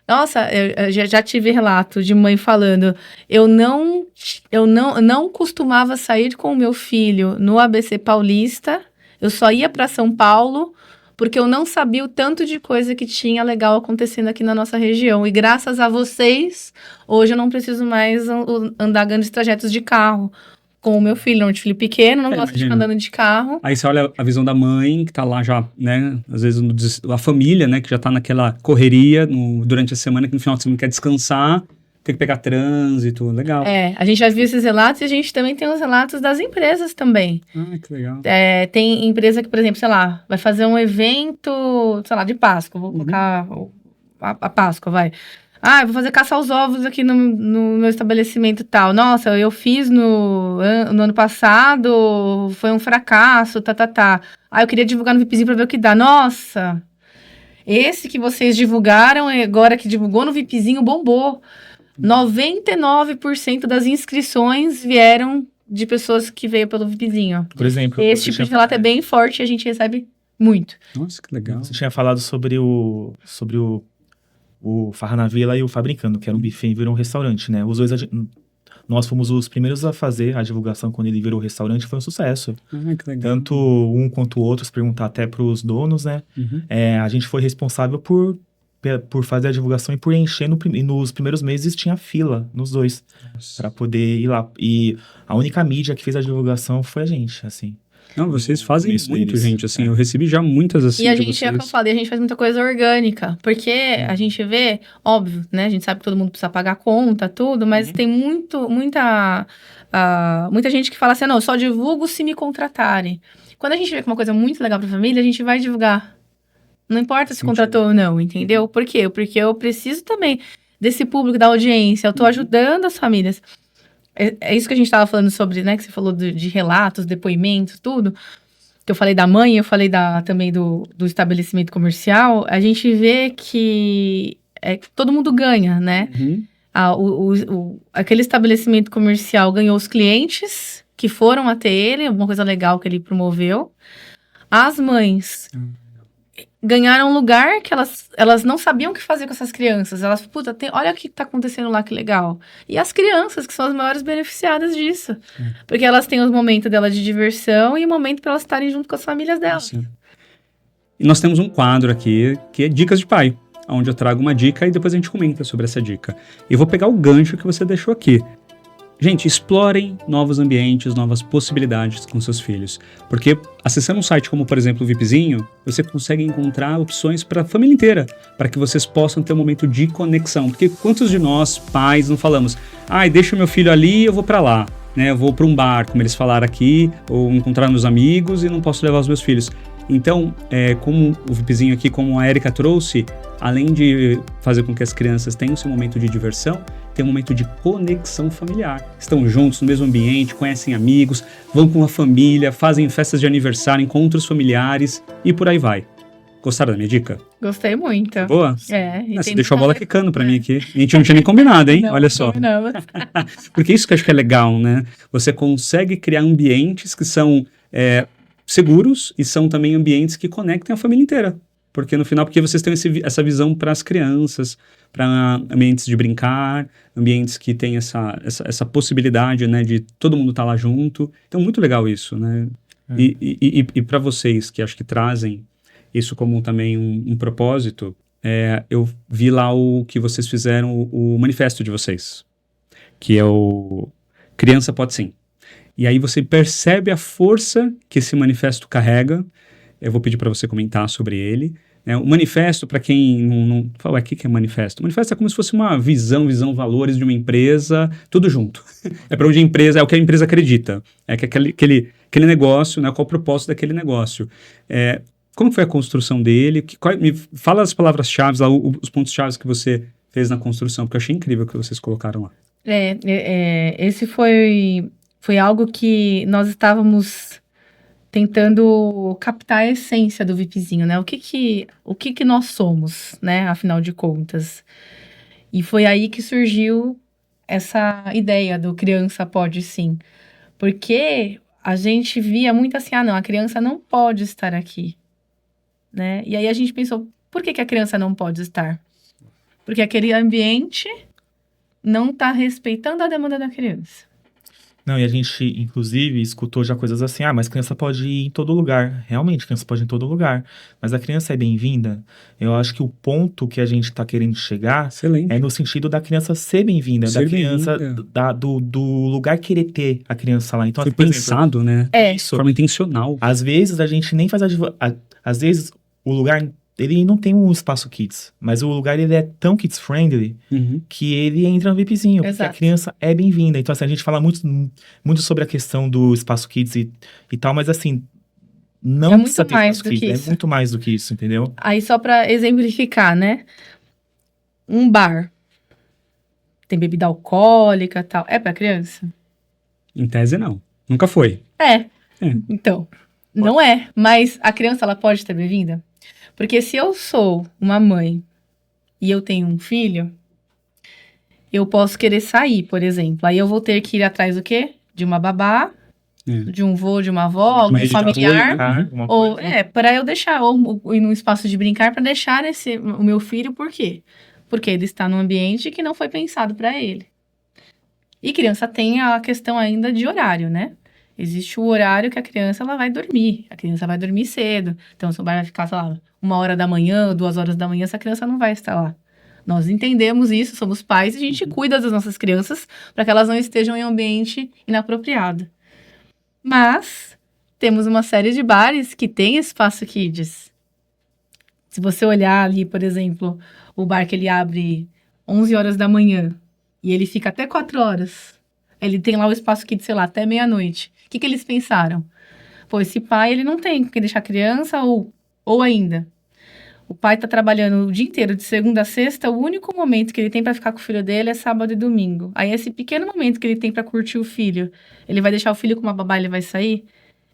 Speaker 3: Nossa, eu já tive relato de mãe falando, eu não costumava sair com o meu filho no ABC Paulista, eu só ia para São Paulo porque eu não sabia o tanto de coisa que tinha legal acontecendo aqui na nossa região. E graças a vocês, hoje eu não preciso mais andar grandes trajetos de carro. Com o meu filho, um filho pequeno, não gosta de ficar andando de carro.
Speaker 1: Aí você olha a visão da mãe, que tá lá já, né, às vezes a família, né, que já tá naquela correria durante a semana, que no final de semana quer descansar, tem que pegar trânsito, legal.
Speaker 3: A gente já viu esses relatos e a gente também tem os relatos das empresas também.
Speaker 1: Ah, que legal.
Speaker 3: Tem empresa que, por exemplo, sei lá, vai fazer um evento, sei lá, de Páscoa, vou colocar a Páscoa, vai. Eu vou fazer caça aos ovos aqui no meu estabelecimento e tal. Nossa, eu fiz no ano passado, foi um fracasso, eu queria divulgar no VIPzinho pra ver o que dá. Nossa, esse que vocês divulgaram, agora que divulgou no VIPzinho, bombou. 99% das inscrições vieram de pessoas que veio pelo VIPzinho.
Speaker 2: Por exemplo,
Speaker 3: esse tipo de relato é bem forte e a gente recebe muito.
Speaker 1: Nossa, que legal.
Speaker 2: Você tinha falado sobre o Farra na Vila e o Fabricando, que era um buffet e virou um restaurante, né? Os dois, nós fomos os primeiros a fazer a divulgação quando ele virou restaurante, foi um sucesso.
Speaker 1: Que legal.
Speaker 2: Tanto um quanto o outro, se perguntar até para os donos, né? A gente foi responsável por fazer a divulgação e por encher nos primeiros meses tinha fila nos dois, para poder ir lá. E a única mídia que fez a divulgação foi a gente, assim.
Speaker 1: Não, vocês fazem muito, gente, assim, eu recebi já muitas, assim,
Speaker 3: e a gente, é o que eu falei, a gente faz muita coisa orgânica, porque a gente vê, óbvio, né, a gente sabe que todo mundo precisa pagar conta, tudo, mas tem muita gente que fala assim, não, eu só divulgo se me contratarem. Quando a gente vê que é uma coisa muito legal pra família, a gente vai divulgar. Não importa se contratou ou não, entendeu? Por quê? Porque eu preciso também desse público, da audiência, eu tô ajudando as famílias. É isso que a gente estava falando sobre, né? Que você falou de relatos, depoimentos, tudo. Que eu falei da mãe, eu falei também do estabelecimento comercial. A gente vê que todo mundo ganha, né? Aquele estabelecimento comercial ganhou os clientes que foram até ele, alguma coisa legal que ele promoveu. As mães ganharam um lugar que elas não sabiam o que fazer com essas crianças. Elas, olha o que tá acontecendo lá, que legal. E as crianças, que são as maiores beneficiadas disso. Porque elas têm o momento dela de diversão e o momento para elas estarem junto com as famílias delas.
Speaker 1: Sim. E nós temos um quadro aqui, que é Dicas de Pai, onde eu trago uma dica e depois a gente comenta sobre essa dica. E eu vou pegar o gancho que você deixou aqui. Gente, explorem novos ambientes, novas possibilidades com seus filhos. Porque acessando um site como, por exemplo, o VIPzinho, você consegue encontrar opções para a família inteira, para que vocês possam ter um momento de conexão. Porque quantos de nós, pais, não falamos, deixa o meu filho ali e eu vou para lá, né? Eu vou para um bar, como eles falaram aqui, ou encontrar meus amigos e não posso levar os meus filhos. Então, como o VIPzinho aqui, como a Érica trouxe, além de fazer com que as crianças tenham esse momento de diversão, tem um momento de conexão familiar. Estão juntos no mesmo ambiente, conhecem amigos, vão com a família, fazem festas de aniversário, encontros familiares e por aí vai. Gostaram da minha dica?
Speaker 3: Gostei muito.
Speaker 1: Boa?
Speaker 3: Você
Speaker 1: deixou a bola quicando pra mim aqui. A gente não tinha nem combinado, hein?
Speaker 3: Não,
Speaker 1: olha só.
Speaker 3: Não.
Speaker 1: Porque isso que eu acho que é legal, né? Você consegue criar ambientes que são seguros e são também ambientes que conectem a família inteira. Porque no final, porque vocês têm essa visão para as crianças, para ambientes de brincar, ambientes que têm essa possibilidade, né, de todo mundo estar lá junto. Então, muito legal isso, né? E para vocês que acho que trazem isso como também um propósito, eu vi lá o que vocês fizeram, o manifesto de vocês, que é o Criança Pode Sim. E aí você percebe a força que esse manifesto carrega. Eu vou pedir para você comentar sobre ele. O manifesto, para quem não fala, o que é manifesto? O manifesto é como se fosse uma visão, valores de uma empresa, tudo junto. É para onde a empresa, é o que a empresa acredita. É que aquele negócio, né, qual o propósito daquele negócio. Como foi a construção dele? Me fala as palavras-chave, os pontos-chave que você fez na construção, porque eu achei incrível o que vocês colocaram lá.
Speaker 3: Esse foi algo que nós estávamos tentando captar a essência do VIPzinho, né? O que nós somos, né? Afinal de contas. E foi aí que surgiu essa ideia do Criança Pode Sim. Porque a gente via muito assim, não, a criança não pode estar aqui, né? E aí a gente pensou, por que a criança não pode estar? Porque aquele ambiente não está respeitando a demanda da criança.
Speaker 2: Não, e a gente, inclusive, escutou já coisas assim, mas criança pode ir em todo lugar. Realmente, criança pode ir em todo lugar. Mas a criança é bem-vinda? Eu acho que o ponto que a gente está querendo chegar
Speaker 1: Excelente.
Speaker 2: É no sentido da criança ser bem-vinda, da criança, do lugar querer ter a criança lá. Então,
Speaker 1: foi pensado, né? De forma intencional.
Speaker 2: Às vezes, a gente nem faz às vezes, o lugar... Ele não tem um espaço kids, mas o lugar ele é tão kids friendly que ele entra no VIPzinho, porque a criança é bem-vinda. Então, assim, a gente fala muito sobre a questão do espaço kids e tal, mas assim, não precisa ter espaço kids, é muito mais do que isso, entendeu?
Speaker 3: Aí, só pra exemplificar, né? Um bar tem bebida alcoólica e tal, é pra criança?
Speaker 1: Em tese, não. Nunca foi.
Speaker 3: Então, não é, mas a criança, ela pode ter bem-vinda? Porque se eu sou uma mãe e eu tenho um filho, eu posso querer sair, por exemplo. Aí eu vou ter que ir atrás do quê? De uma babá, de um vô, de uma avó, algum familiar. Para eu deixar, ou ir num espaço de brincar para deixar o meu filho, por quê? Porque ele está num ambiente que não foi pensado para ele. E criança tem a questão ainda de horário, né? Existe o horário que a criança ela vai dormir. A criança vai dormir cedo. Então, se o bar vai ficar, sei lá, 1h da manhã, 2h da manhã, essa criança não vai estar lá. Nós entendemos isso, somos pais e a gente cuida das nossas crianças para que elas não estejam em um ambiente inapropriado. Mas temos uma série de bares que tem espaço kids. Se você olhar ali, por exemplo, o bar que ele abre 11h da manhã e ele fica até 4h. Ele tem lá o espaço kids, sei lá, até meia-noite. O que eles pensaram? Pô, esse pai, ele não tem que deixar a criança ou ainda. O pai tá trabalhando o dia inteiro, de segunda a sexta, o único momento que ele tem para ficar com o filho dele é sábado e domingo. Aí, esse pequeno momento que ele tem para curtir o filho, ele vai deixar o filho com uma babá e ele vai sair?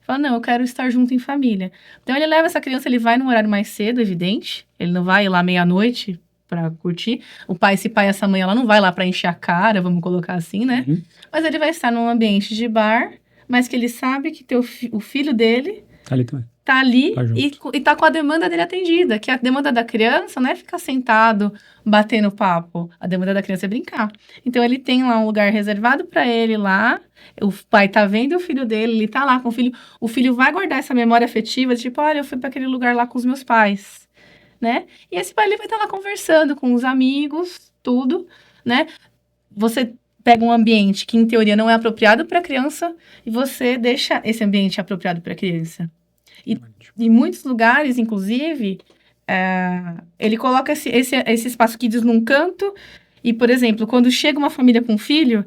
Speaker 3: Fala, não, eu quero estar junto em família. Então, ele leva essa criança, ele vai num horário mais cedo, evidente. Ele não vai lá meia-noite para curtir. Esse pai, essa mãe, ela não vai lá para encher a cara, vamos colocar assim, né? Mas ele vai estar num ambiente de bar, mas que ele sabe que o filho dele tá ali e tá com a demanda dele atendida, que a demanda da criança não é ficar sentado, batendo papo. A demanda da criança é brincar. Então, ele tem lá um lugar reservado para ele lá, o pai tá vendo o filho dele, ele tá lá com o filho vai guardar essa memória afetiva, de tipo, olha, eu fui para aquele lugar lá com os meus pais, né? E esse pai, ele vai estar lá conversando com os amigos, tudo, né? Você pega um ambiente que, em teoria, não é apropriado para a criança e você deixa esse ambiente apropriado para a criança. E em muitos lugares, inclusive, ele coloca esse espaço kids num canto e, por exemplo, quando chega uma família com filho,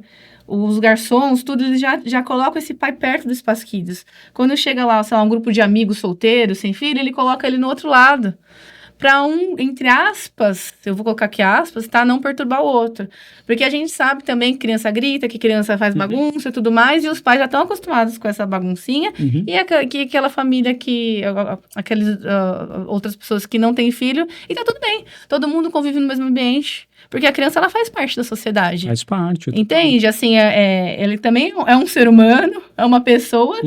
Speaker 3: os garçons, tudo, eles já colocam esse pai perto do espaço kids. Quando chega lá, sei lá, um grupo de amigos solteiros, sem filho, ele coloca ele no outro lado. Para entre aspas, eu vou colocar aqui aspas, tá? Não perturbar o outro. Porque a gente sabe também que criança grita, que criança faz bagunça e tudo mais, e os pais já estão acostumados com essa baguncinha, e aquela família aquelas outras pessoas que não têm filho, e tá tudo bem. Todo mundo convive no mesmo ambiente, porque a criança, ela faz parte da sociedade.
Speaker 1: Faz parte.
Speaker 3: Entende? Assim, ele também é um ser humano, é uma pessoa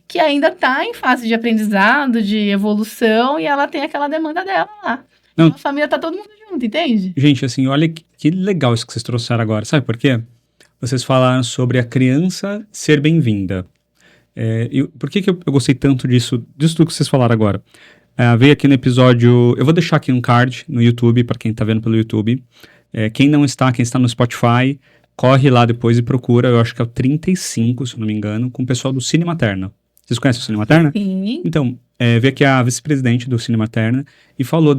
Speaker 3: que ainda tá em fase de aprendizado, de evolução, e ela tem aquela demanda dela lá. Não. A família tá todo mundo junto, entende?
Speaker 1: Gente, assim, olha que legal isso que vocês trouxeram agora. Sabe por quê? Vocês falaram sobre a criança ser bem-vinda. Por que eu gostei tanto disso tudo que vocês falaram agora? Veio aqui no episódio... Eu vou deixar aqui um card no YouTube, para quem tá vendo pelo YouTube. Quem está no Spotify, corre lá depois e procura, eu acho que é o 35, se eu não me engano, com o pessoal do Cine Materna. Vocês conhecem o Cine Materna?
Speaker 3: Sim.
Speaker 1: Então, veio aqui a vice-presidente do Cine Materna e falou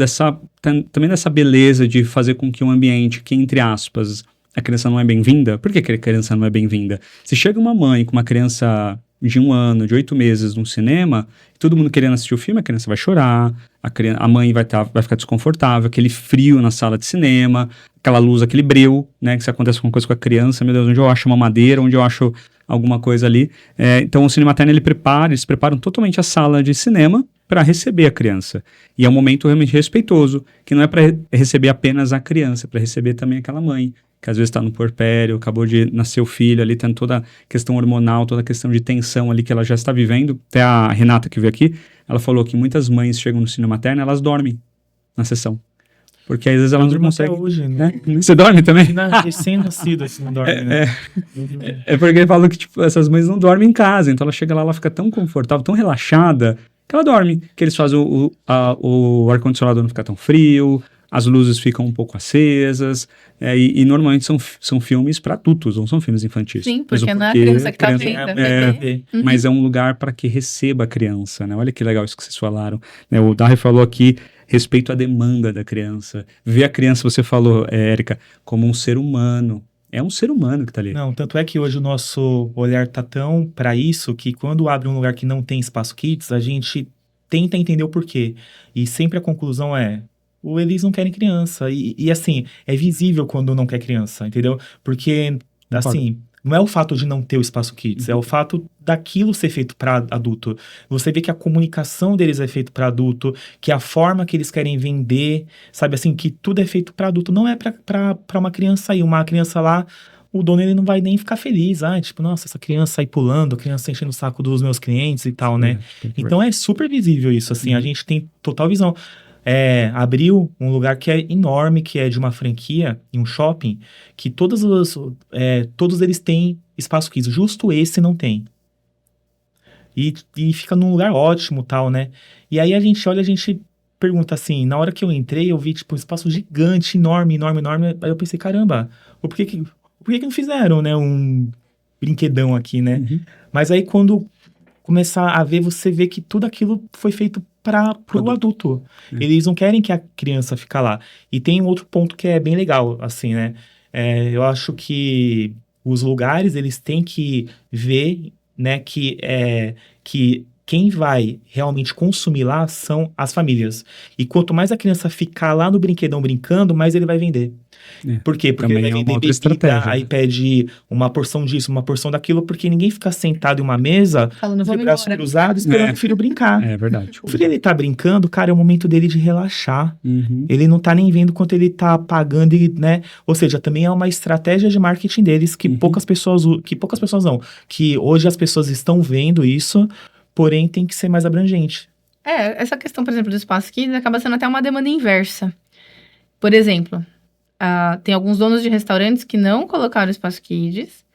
Speaker 1: também dessa beleza de fazer com que um ambiente que, entre aspas, a criança não é bem-vinda. Por que a criança não é bem-vinda? Se chega uma mãe com uma criança de 1 ano, de 8 meses num cinema, todo mundo querendo assistir o filme, a criança vai chorar, a mãe vai ficar desconfortável, aquele frio na sala de cinema, aquela luz, aquele breu, né, que se acontece alguma coisa com a criança, meu Deus, onde eu acho uma madeira, onde eu acho alguma coisa ali. Então o Cine Materna, eles preparam totalmente a sala de cinema para receber a criança. E é um momento realmente respeitoso, que não é para receber apenas a criança, é para receber também aquela mãe, que às vezes está no puerpério, acabou de nascer o filho ali, tendo toda a questão hormonal, toda a questão de tensão ali que ela já está vivendo. Até a Renata que veio aqui, ela falou que muitas mães chegam no Cine Materna, elas dormem na sessão. Porque às vezes ela não consegue...
Speaker 2: hoje, né?
Speaker 1: Você dorme também?
Speaker 2: Recém-nascido, assim, não dorme, né?
Speaker 1: Porque ele falou que, tipo, essas mães não dormem em casa, então ela chega lá, ela fica tão confortável, tão relaxada, que ela dorme. Que eles fazem o ar-condicionado não ficar tão frio, as luzes ficam um pouco acesas, e normalmente são filmes para adultos, não são filmes infantis.
Speaker 3: Sim, porque não é a criança que está vendo.
Speaker 1: Mas é um lugar para que receba a criança, né? Olha que legal isso que vocês falaram. Né? O Darry falou aqui, respeito à demanda da criança. Ver a criança, você falou, Érica, como um ser humano. É um ser humano que está ali.
Speaker 2: Não, tanto é que hoje o nosso olhar tá tão para isso que quando abre um lugar que não tem espaço kids, a gente tenta entender o porquê. E sempre a conclusão é... eles não querem criança. E assim, é visível quando não quer criança, entendeu? Porque, assim, não é o fato de não ter o espaço kids, é o fato daquilo ser feito para adulto. Você vê que a comunicação deles é feita para adulto, que a forma que eles querem vender, sabe assim, que tudo é feito para adulto. Não é para uma criança aí. Uma criança lá, o dono ele não vai nem ficar feliz. Tipo, nossa, essa criança aí pulando, a criança enchendo o saco dos meus clientes e tal, né? Então é super visível isso, assim, a gente tem total visão. Abriu um lugar que é enorme, que é de uma franquia, em um shopping, que todos eles têm espaço kids, justo esse não tem. E fica num lugar ótimo, tal, né? E aí a gente pergunta assim, na hora que eu entrei, eu vi, tipo, um espaço gigante, enorme, aí eu pensei, caramba, por que não fizeram, né, um brinquedão aqui, né? Uhum. Mas aí quando começar a ver, você vê que tudo aquilo foi feito pro adulto. Eles não querem que a criança fique lá. E tem um outro ponto que é bem legal, assim, né? Eu acho que os lugares, eles têm que ver, né, que quem vai realmente consumir lá são as famílias. E quanto mais a criança ficar lá no brinquedão brincando, mais ele vai vender. Por quê? Porque ele vai vender bebida, aí pede uma porção disso, uma porção daquilo, porque ninguém fica sentado em uma mesa, de braços cruzados, esperando o filho brincar.
Speaker 1: É verdade.
Speaker 2: O filho, ele tá brincando, cara, é o momento dele de relaxar. Uhum. Ele não tá nem vendo quanto ele tá pagando, né? Ou seja, também é uma estratégia de marketing deles que poucas pessoas não. Que hoje as pessoas estão vendo isso, porém tem que ser mais abrangente.
Speaker 3: Essa questão, por exemplo, do espaço kids acaba sendo até uma demanda inversa. Por exemplo, tem alguns donos de restaurantes que não colocaram espaço kids,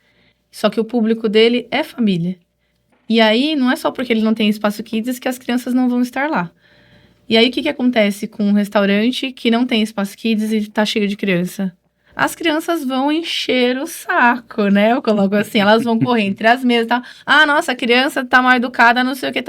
Speaker 3: só que o público dele é família. E aí, não é só porque ele não tem espaço kids que as crianças não vão estar lá. E aí, o que acontece com um restaurante que não tem espaço kids e tá cheio de criança? As crianças vão encher o saco, né? Eu coloco assim, elas vão correr entre as mesas e tal. Nossa, a criança tá mal educada, não sei o que,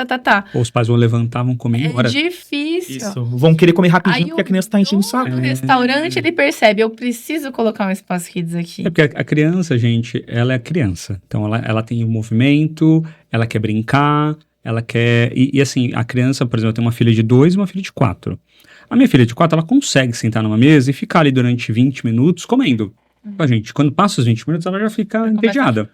Speaker 3: Ou
Speaker 1: os pais vão levantar, vão comer embora.
Speaker 3: É difícil.
Speaker 2: Isso, vão querer comer rapidinho porque a criança tá enchendo o saco.
Speaker 3: No restaurante, ele percebe, eu preciso colocar um espaço kids aqui.
Speaker 1: Porque a criança, gente, ela é criança. Então, ela tem o movimento, ela quer brincar, ela quer... E assim, a criança, por exemplo, eu tenho uma filha de 2 e uma filha de 4. A minha filha de 4, ela consegue sentar numa mesa e ficar ali durante 20 minutos comendo com a gente. Quando passa os 20 minutos, ela já fica entediada.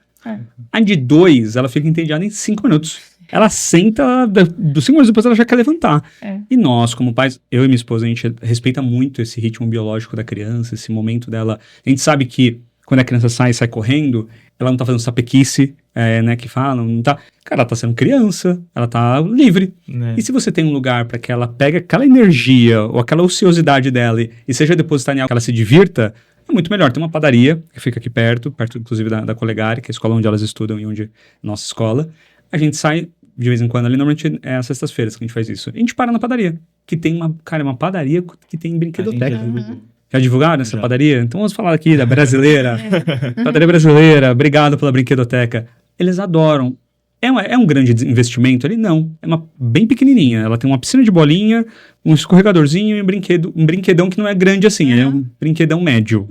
Speaker 1: A de 2, ela fica entediada em 5 minutos. Ela senta, dos 5 minutos depois ela já quer levantar. E nós, como pais, eu e minha esposa, a gente respeita muito esse ritmo biológico da criança, esse momento dela. A gente sabe que quando a criança sai correndo, ela não tá fazendo sapequice, né, que falam, não tá... Cara, ela tá sendo criança, ela tá livre. E se você tem um lugar para que ela pegue aquela energia ou aquela ociosidade dela e seja depositada em algo que ela se divirta, é muito melhor. Tem uma padaria que fica aqui perto inclusive da Colegari, que é a escola onde elas estudam e onde nossa escola. A gente sai, de vez em quando, ali normalmente é às sextas-feiras que a gente faz isso. A gente para na padaria, que tem uma padaria que tem brinquedoteca. Já divulgaram essa padaria? Então vamos falar aqui da brasileira. Padaria brasileira, obrigado pela brinquedoteca. Eles adoram. É um grande investimento ali? Não. É uma bem pequenininha. Ela tem uma piscina de bolinha, um escorregadorzinho e um brinquedão que não é grande assim, é um brinquedão médio.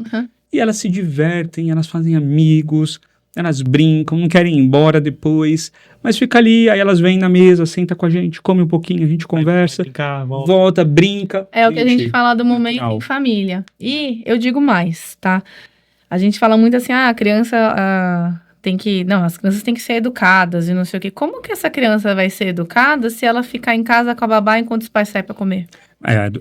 Speaker 1: E elas se divertem, elas fazem amigos, elas brincam, não querem ir embora depois, mas fica ali, aí elas vêm na mesa, senta com a gente, come um pouquinho, a gente conversa,
Speaker 2: brincar,
Speaker 1: volta, brinca.
Speaker 3: É o que a gente fala do momento em família. E eu digo mais, tá? A gente fala muito assim, a criança as crianças têm que ser educadas e não sei o quê. Como que essa criança vai ser educada se ela ficar em casa com a babá enquanto os pais saem pra comer?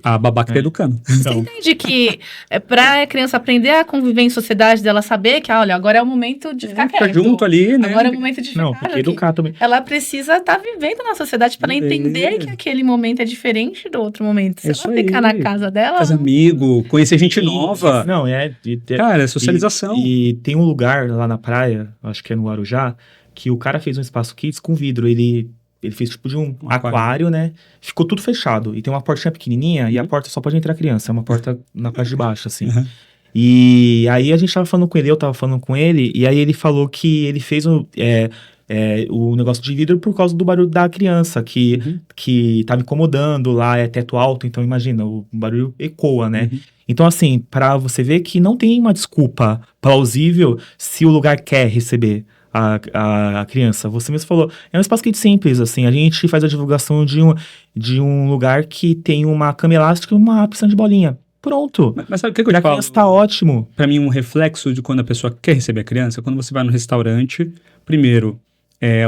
Speaker 1: A babá que tá educando.
Speaker 3: Você entende que pra a criança aprender a conviver em sociedade, dela saber que, olha, agora é o momento de ficar quieto.
Speaker 1: Junto ali, né?
Speaker 3: Agora é o momento de ficar.
Speaker 2: Não, tem que educar também.
Speaker 3: Ela precisa estar vivendo na sociedade para entender que aquele momento é diferente do outro momento. Se ela ficar na casa dela...
Speaker 1: Fazer amigo, conhecer gente nova.
Speaker 2: Não,
Speaker 1: Cara, é socialização.
Speaker 2: E tem um lugar lá na praia, acho que é no Guarujá, que o cara fez um espaço kids com vidro. Ele fez tipo de um aquário, né? Ficou tudo fechado. E tem uma portinha pequenininha e a porta só pode entrar criança. É uma porta na parte de baixo, assim. E aí a gente tava falando com ele, eu tava falando com ele, e aí ele falou que ele fez o negócio de vidro por causa do barulho da criança, que tava incomodando lá, é teto alto, então imagina, o barulho ecoa, né? Então, assim, pra você ver que não tem uma desculpa plausível se o lugar quer receber a criança. Você mesmo falou, é um espaço que é simples, assim, a gente faz a divulgação de um lugar que tem uma cama elástica e uma piscina de bolinha. Pronto.
Speaker 1: Mas sabe o que eu te falo?
Speaker 2: A criança tá ótimo.
Speaker 1: Pra mim, um reflexo de quando a pessoa quer receber a criança, quando você vai no restaurante, primeiro,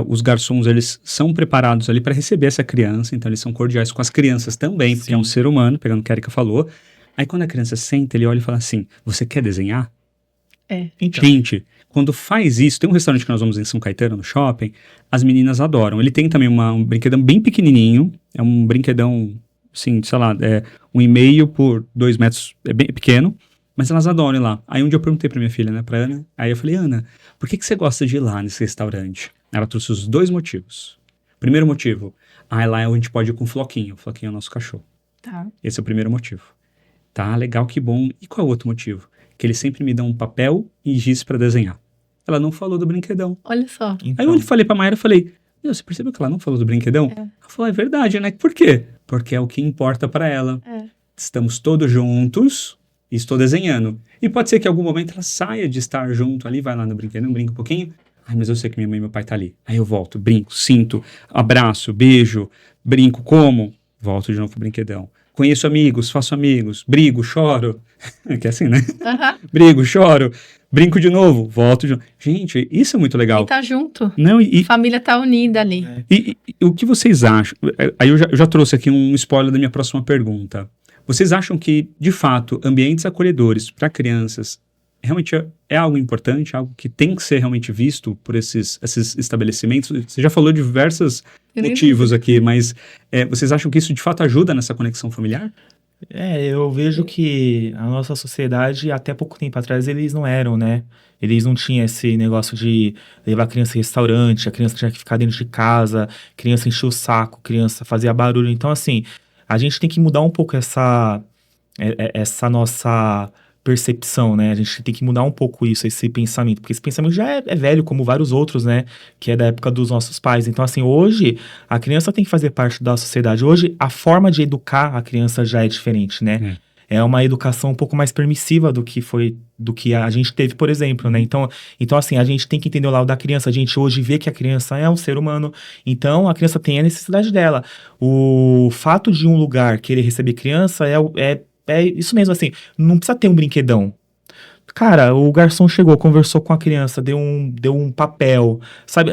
Speaker 1: os garçons, eles são preparados ali para receber essa criança, então eles são cordiais com as crianças também, porque é um ser humano, pegando o que a Erika falou. Aí quando a criança senta, ele olha e fala assim, você quer desenhar?
Speaker 2: Então.
Speaker 1: Gente, quando faz isso, tem um restaurante que nós vamos em São Caetano, no shopping, as meninas adoram. Ele tem também um brinquedão bem pequenininho, é um brinquedão, assim, sei lá, 1,5 por 2 metros, é bem pequeno, mas elas adoram ir lá. Aí um dia eu perguntei pra minha filha, né, pra Ana, aí eu falei, Ana, por que você gosta de ir lá nesse restaurante? Ela trouxe os 2 motivos. Primeiro motivo, lá a gente pode ir com o Floquinho é o nosso cachorro.
Speaker 3: Tá.
Speaker 1: Esse é o primeiro motivo. Tá, legal, que bom. E qual é o outro motivo? Que eles sempre me dão um papel e giz pra desenhar. Ela não falou do brinquedão.
Speaker 3: Olha só.
Speaker 1: Aí eu falei pra Mayra, você percebeu que ela não falou do brinquedão? Ela falou, é verdade, né? Por quê? Porque é o que importa pra ela. Estamos todos juntos e estou desenhando. E pode ser que em algum momento ela saia de estar junto ali, vai lá no brinquedão, brinca um pouquinho. Mas eu sei que minha mãe e meu pai tá ali. Aí eu volto, brinco, sinto, abraço, beijo, brinco, como? Volto de novo pro brinquedão. Conheço amigos, faço amigos, brigo, choro. Que é assim, né? Brigo, choro, brinco de novo, volto de novo. Gente, isso é muito legal.
Speaker 3: E tá junto.
Speaker 1: Não,
Speaker 3: A família tá unida ali.
Speaker 1: E o que vocês acham? Aí eu já trouxe aqui um spoiler da minha próxima pergunta. Vocês acham que, de fato, ambientes acolhedores para crianças realmente é algo importante, algo que tem que ser realmente visto por esses estabelecimentos? Você já falou de diversos motivos aqui, mas vocês acham que isso de fato ajuda nessa conexão familiar?
Speaker 2: Eu vejo que a nossa sociedade, até pouco tempo atrás, eles não eram, né? Eles não tinham esse negócio de levar a criança em restaurante, a criança tinha que ficar dentro de casa, criança encher o saco, criança fazia barulho. Então, assim, a gente tem que mudar um pouco essa nossa percepção, né? A gente tem que mudar um pouco esse pensamento, porque esse pensamento já é velho, como vários outros, né? Que é da época dos nossos pais. Então, assim, hoje, a criança tem que fazer parte da sociedade. Hoje, a forma de educar a criança já é diferente, né? É uma educação um pouco mais permissiva do que a gente teve, por exemplo, né? Então, assim, a gente tem que entender o lado da criança. A gente hoje vê que a criança é um ser humano, então a criança tem a necessidade dela. O fato de um lugar querer receber criança é isso mesmo, assim, não precisa ter um brinquedão. Cara, o garçom chegou, conversou com a criança, deu um papel, sabe?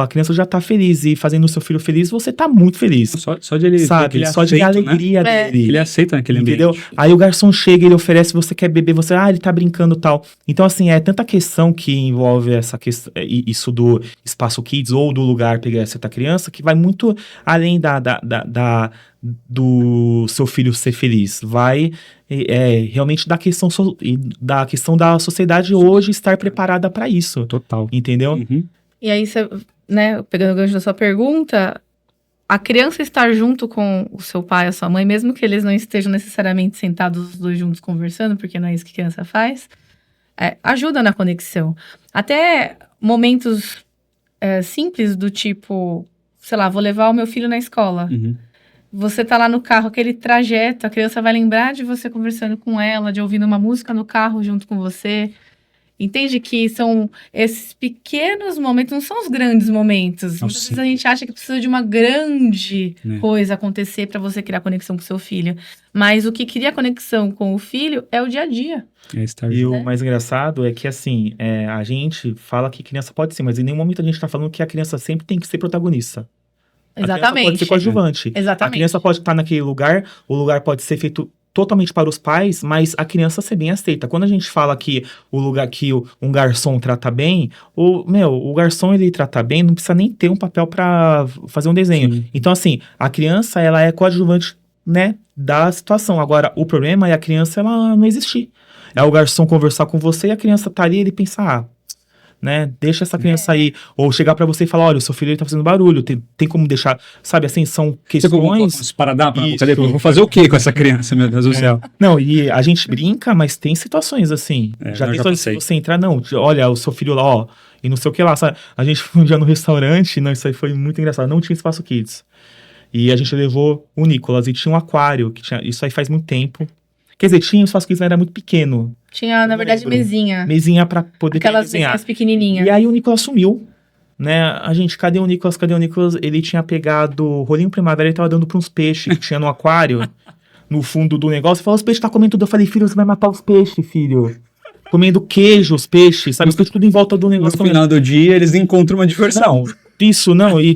Speaker 2: A criança já tá feliz e fazendo o seu filho feliz, você tá muito feliz.
Speaker 1: Só de ele,
Speaker 2: sabe?
Speaker 1: ele
Speaker 2: Só
Speaker 1: aceita,
Speaker 2: de a alegria dele.
Speaker 1: Ele aceita naquele ambiente.
Speaker 2: Entendeu? Aí o garçom chega, ele oferece, você quer beber, ele tá brincando e tal. Então, assim, é tanta questão que envolve essa questão, isso do espaço kids ou do lugar pegar certa criança, que vai muito além do seu filho ser feliz. Vai realmente da questão da sociedade hoje estar preparada para isso.
Speaker 1: Total.
Speaker 2: Entendeu?
Speaker 3: E aí né, pegando o gancho da sua pergunta, a criança estar junto com o seu pai, a sua mãe, mesmo que eles não estejam necessariamente sentados os dois juntos conversando, porque não é isso que criança faz, ajuda na conexão. Até momentos simples do tipo, sei lá, vou levar o meu filho na escola.
Speaker 1: Uhum.
Speaker 3: Você tá lá no carro, aquele trajeto, a criança vai lembrar de você conversando com ela, de ouvindo uma música no carro junto com você. Entende que são esses pequenos momentos, não são os grandes momentos. Muitas vezes a gente acha que precisa de uma grande coisa acontecer para você criar conexão com seu filho. Mas o que cria conexão com o filho é o dia a dia.
Speaker 2: E o mais engraçado é que, assim, a gente fala que criança pode ser, mas em nenhum momento a gente tá falando que a criança sempre tem que ser protagonista.
Speaker 3: Exatamente.
Speaker 2: A criança pode ser coadjuvante.
Speaker 3: Exatamente.
Speaker 2: A criança pode estar naquele lugar, o lugar pode ser feito totalmente para os pais, mas a criança ser bem aceita. Quando a gente fala que o lugar que um garçom trata bem, o garçom ele trata bem, não precisa nem ter um papel para fazer um desenho. Sim. Então, assim, a criança, ela é coadjuvante, né, da situação. Agora, o problema é a criança, ela não existir. É o garçom conversar com você e a criança tá ali e ele pensa, né, deixa essa criança aí. Ou chegar pra você e falar, olha, o seu filho ele tá fazendo barulho, tem como deixar, sabe, assim, são questões...
Speaker 1: Vou fazer o que com essa criança, meu Deus do céu?
Speaker 2: Não, e a gente brinca, mas tem situações assim. Já tem situações que você entrar, não, olha, o seu filho lá, ó, e não sei o que lá, sabe? A gente foi um dia no restaurante, não, isso aí foi muito engraçado, não tinha espaço kids. E a gente levou o Nicolas, e tinha um aquário, isso aí faz muito tempo. Quer dizer, tinha, o espaço kids era muito pequeno.
Speaker 3: Tinha, na verdade, mesinha.
Speaker 2: Mesinha pra poder
Speaker 3: aquelas mesinhas pequenininhas.
Speaker 2: E aí o Nicolas sumiu, né? A gente, cadê o Nicolas? Ele tinha pegado rolinho primavera e tava dando pra uns peixes que tinha no aquário, no fundo do negócio. Ele falou, os peixes tá comendo tudo. Eu falei, filho, você vai matar os peixes, filho. Comendo queijo, os peixes, sabe? Os peixes tudo em volta do negócio.
Speaker 1: No final do dia, eles encontram uma diversão.
Speaker 2: Não, e...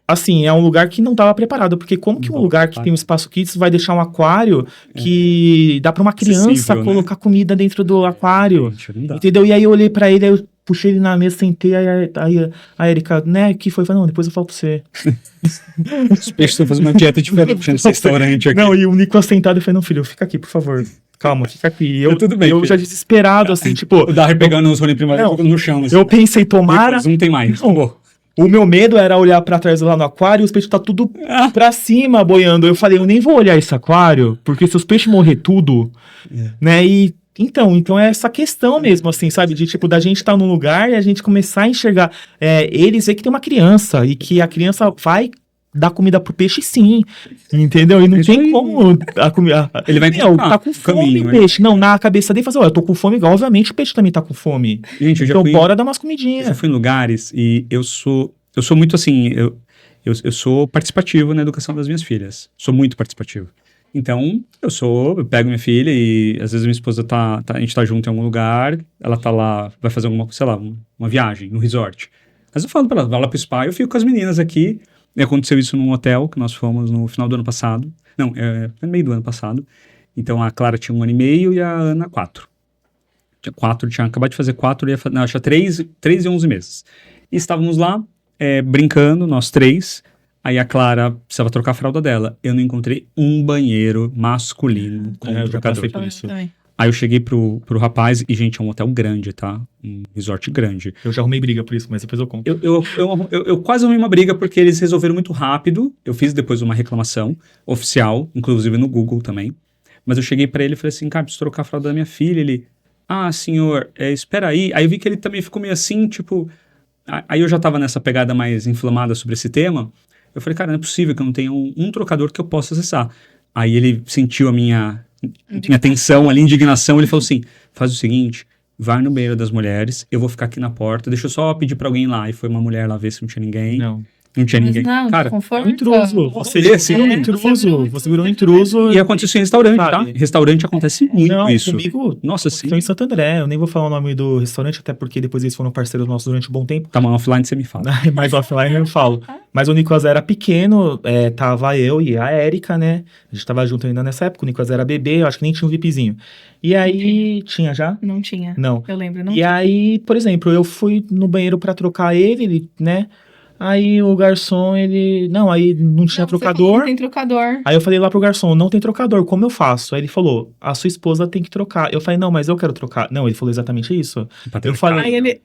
Speaker 2: Assim, é um lugar que não estava preparado, porque como que um lugar que tem um espaço kids vai deixar um aquário que dá para uma criança colocar comida dentro do aquário, entendeu? E aí eu olhei para ele, aí eu puxei ele na mesa, sentei, aí a Erika, né, que foi? Falei, não, depois eu falo pra você.
Speaker 1: Os peixes estão fazendo uma dieta diferente nesse restaurante aqui.
Speaker 2: Não, e o Nicolas sentado, eu falei, não, filho, fica aqui, por favor. Calma, fica aqui. E
Speaker 1: tudo bem,
Speaker 2: eu já desesperado, assim, tipo...
Speaker 1: O Darry pegando os rolinhos primários no chão. Assim.
Speaker 2: Eu pensei, tomara...
Speaker 1: Não tem mais.
Speaker 2: Não. O meu medo era olhar pra trás lá no aquário e os peixes tá tudo pra cima boiando. Eu falei, eu nem vou olhar esse aquário, porque se os peixes morrer tudo, né? E então é essa questão mesmo, assim, sabe? De tipo, da gente estar num lugar e a gente começar a enxergar eles ver que tem uma criança e que a criança vai dar comida pro peixe, sim, entendeu? E não tem como a comida... Ele vai tá com fome, o peixe. Não, na cabeça dele, fazer, eu tô com fome igual, obviamente o peixe também tá com fome.
Speaker 1: Gente,
Speaker 2: então bora dar umas comidinhas.
Speaker 1: Eu já fui em lugares e eu sou muito assim, eu sou participativo na educação das minhas filhas. Sou muito participativo. Então, eu pego minha filha e às vezes minha esposa a gente tá junto em algum lugar, ela tá lá, vai fazer alguma, sei lá, uma viagem, no resort. Mas eu falo pra ela, vai lá pro spa, eu fico com as meninas aqui. E aconteceu isso num hotel que nós fomos no final do ano passado. Não, foi no meio do ano passado. Então a Clara tinha 1 ano e meio e a Ana 4. Tinha acabado de fazer 4, acho que 3 e 11 meses. E estávamos lá, brincando, nós 3. Aí a Clara precisava trocar a fralda dela. Eu não encontrei um banheiro masculino com trocador. Aí eu cheguei pro rapaz, e gente, é um hotel grande, tá? Um resort grande.
Speaker 2: Eu já arrumei briga por isso, mas depois eu conto.
Speaker 1: Eu quase arrumei uma briga porque eles resolveram muito rápido. Eu fiz depois uma reclamação oficial, inclusive no Google também. Mas eu cheguei pra ele e falei assim, cara, preciso trocar a fralda da minha filha. Ele, senhor, espera aí. Aí eu vi que ele também ficou meio assim, tipo... Aí eu já tava nessa pegada mais inflamada sobre esse tema. Eu falei, cara, não é possível que eu não tenha um trocador que eu possa acessar. Aí ele sentiu a minha tensão ali, indignação, ele falou assim, faz o seguinte, vai no banheiro das mulheres, eu vou ficar aqui na porta, deixa eu só pedir pra alguém lá. E foi uma mulher lá ver se não tinha ninguém. Não tinha ninguém.
Speaker 3: Não,
Speaker 1: cara,
Speaker 2: um intruso. Você virou um intruso. Você virou um intruso.
Speaker 1: E aconteceu isso em restaurante, tá? Em restaurante acontece muito isso.
Speaker 2: Comigo,
Speaker 1: nossa, sim.
Speaker 2: Estou em Santo André. Eu nem vou falar o nome do restaurante, até porque depois eles foram parceiros nossos durante um bom tempo.
Speaker 1: Tá, mas offline você me fala.
Speaker 2: Mas offline eu falo. Mas o Nicolas era pequeno, tava eu e a Erika, né? A gente tava junto ainda nessa época. O Nicolas era bebê, eu acho que nem tinha um VIPzinho. E aí, tinha já?
Speaker 3: Não tinha.
Speaker 2: Não.
Speaker 3: Eu lembro, não
Speaker 2: tinha. E aí, por exemplo, eu fui no banheiro pra trocar ele, né? Aí o garçom, ele... Não, aí não tinha
Speaker 3: Não,
Speaker 2: trocador.
Speaker 3: Não tem trocador.
Speaker 2: Aí eu falei lá pro garçom, não tem trocador, como eu faço? Aí ele falou, a sua esposa tem que trocar. Eu falei, não, mas eu quero trocar. Não, ele falou exatamente isso.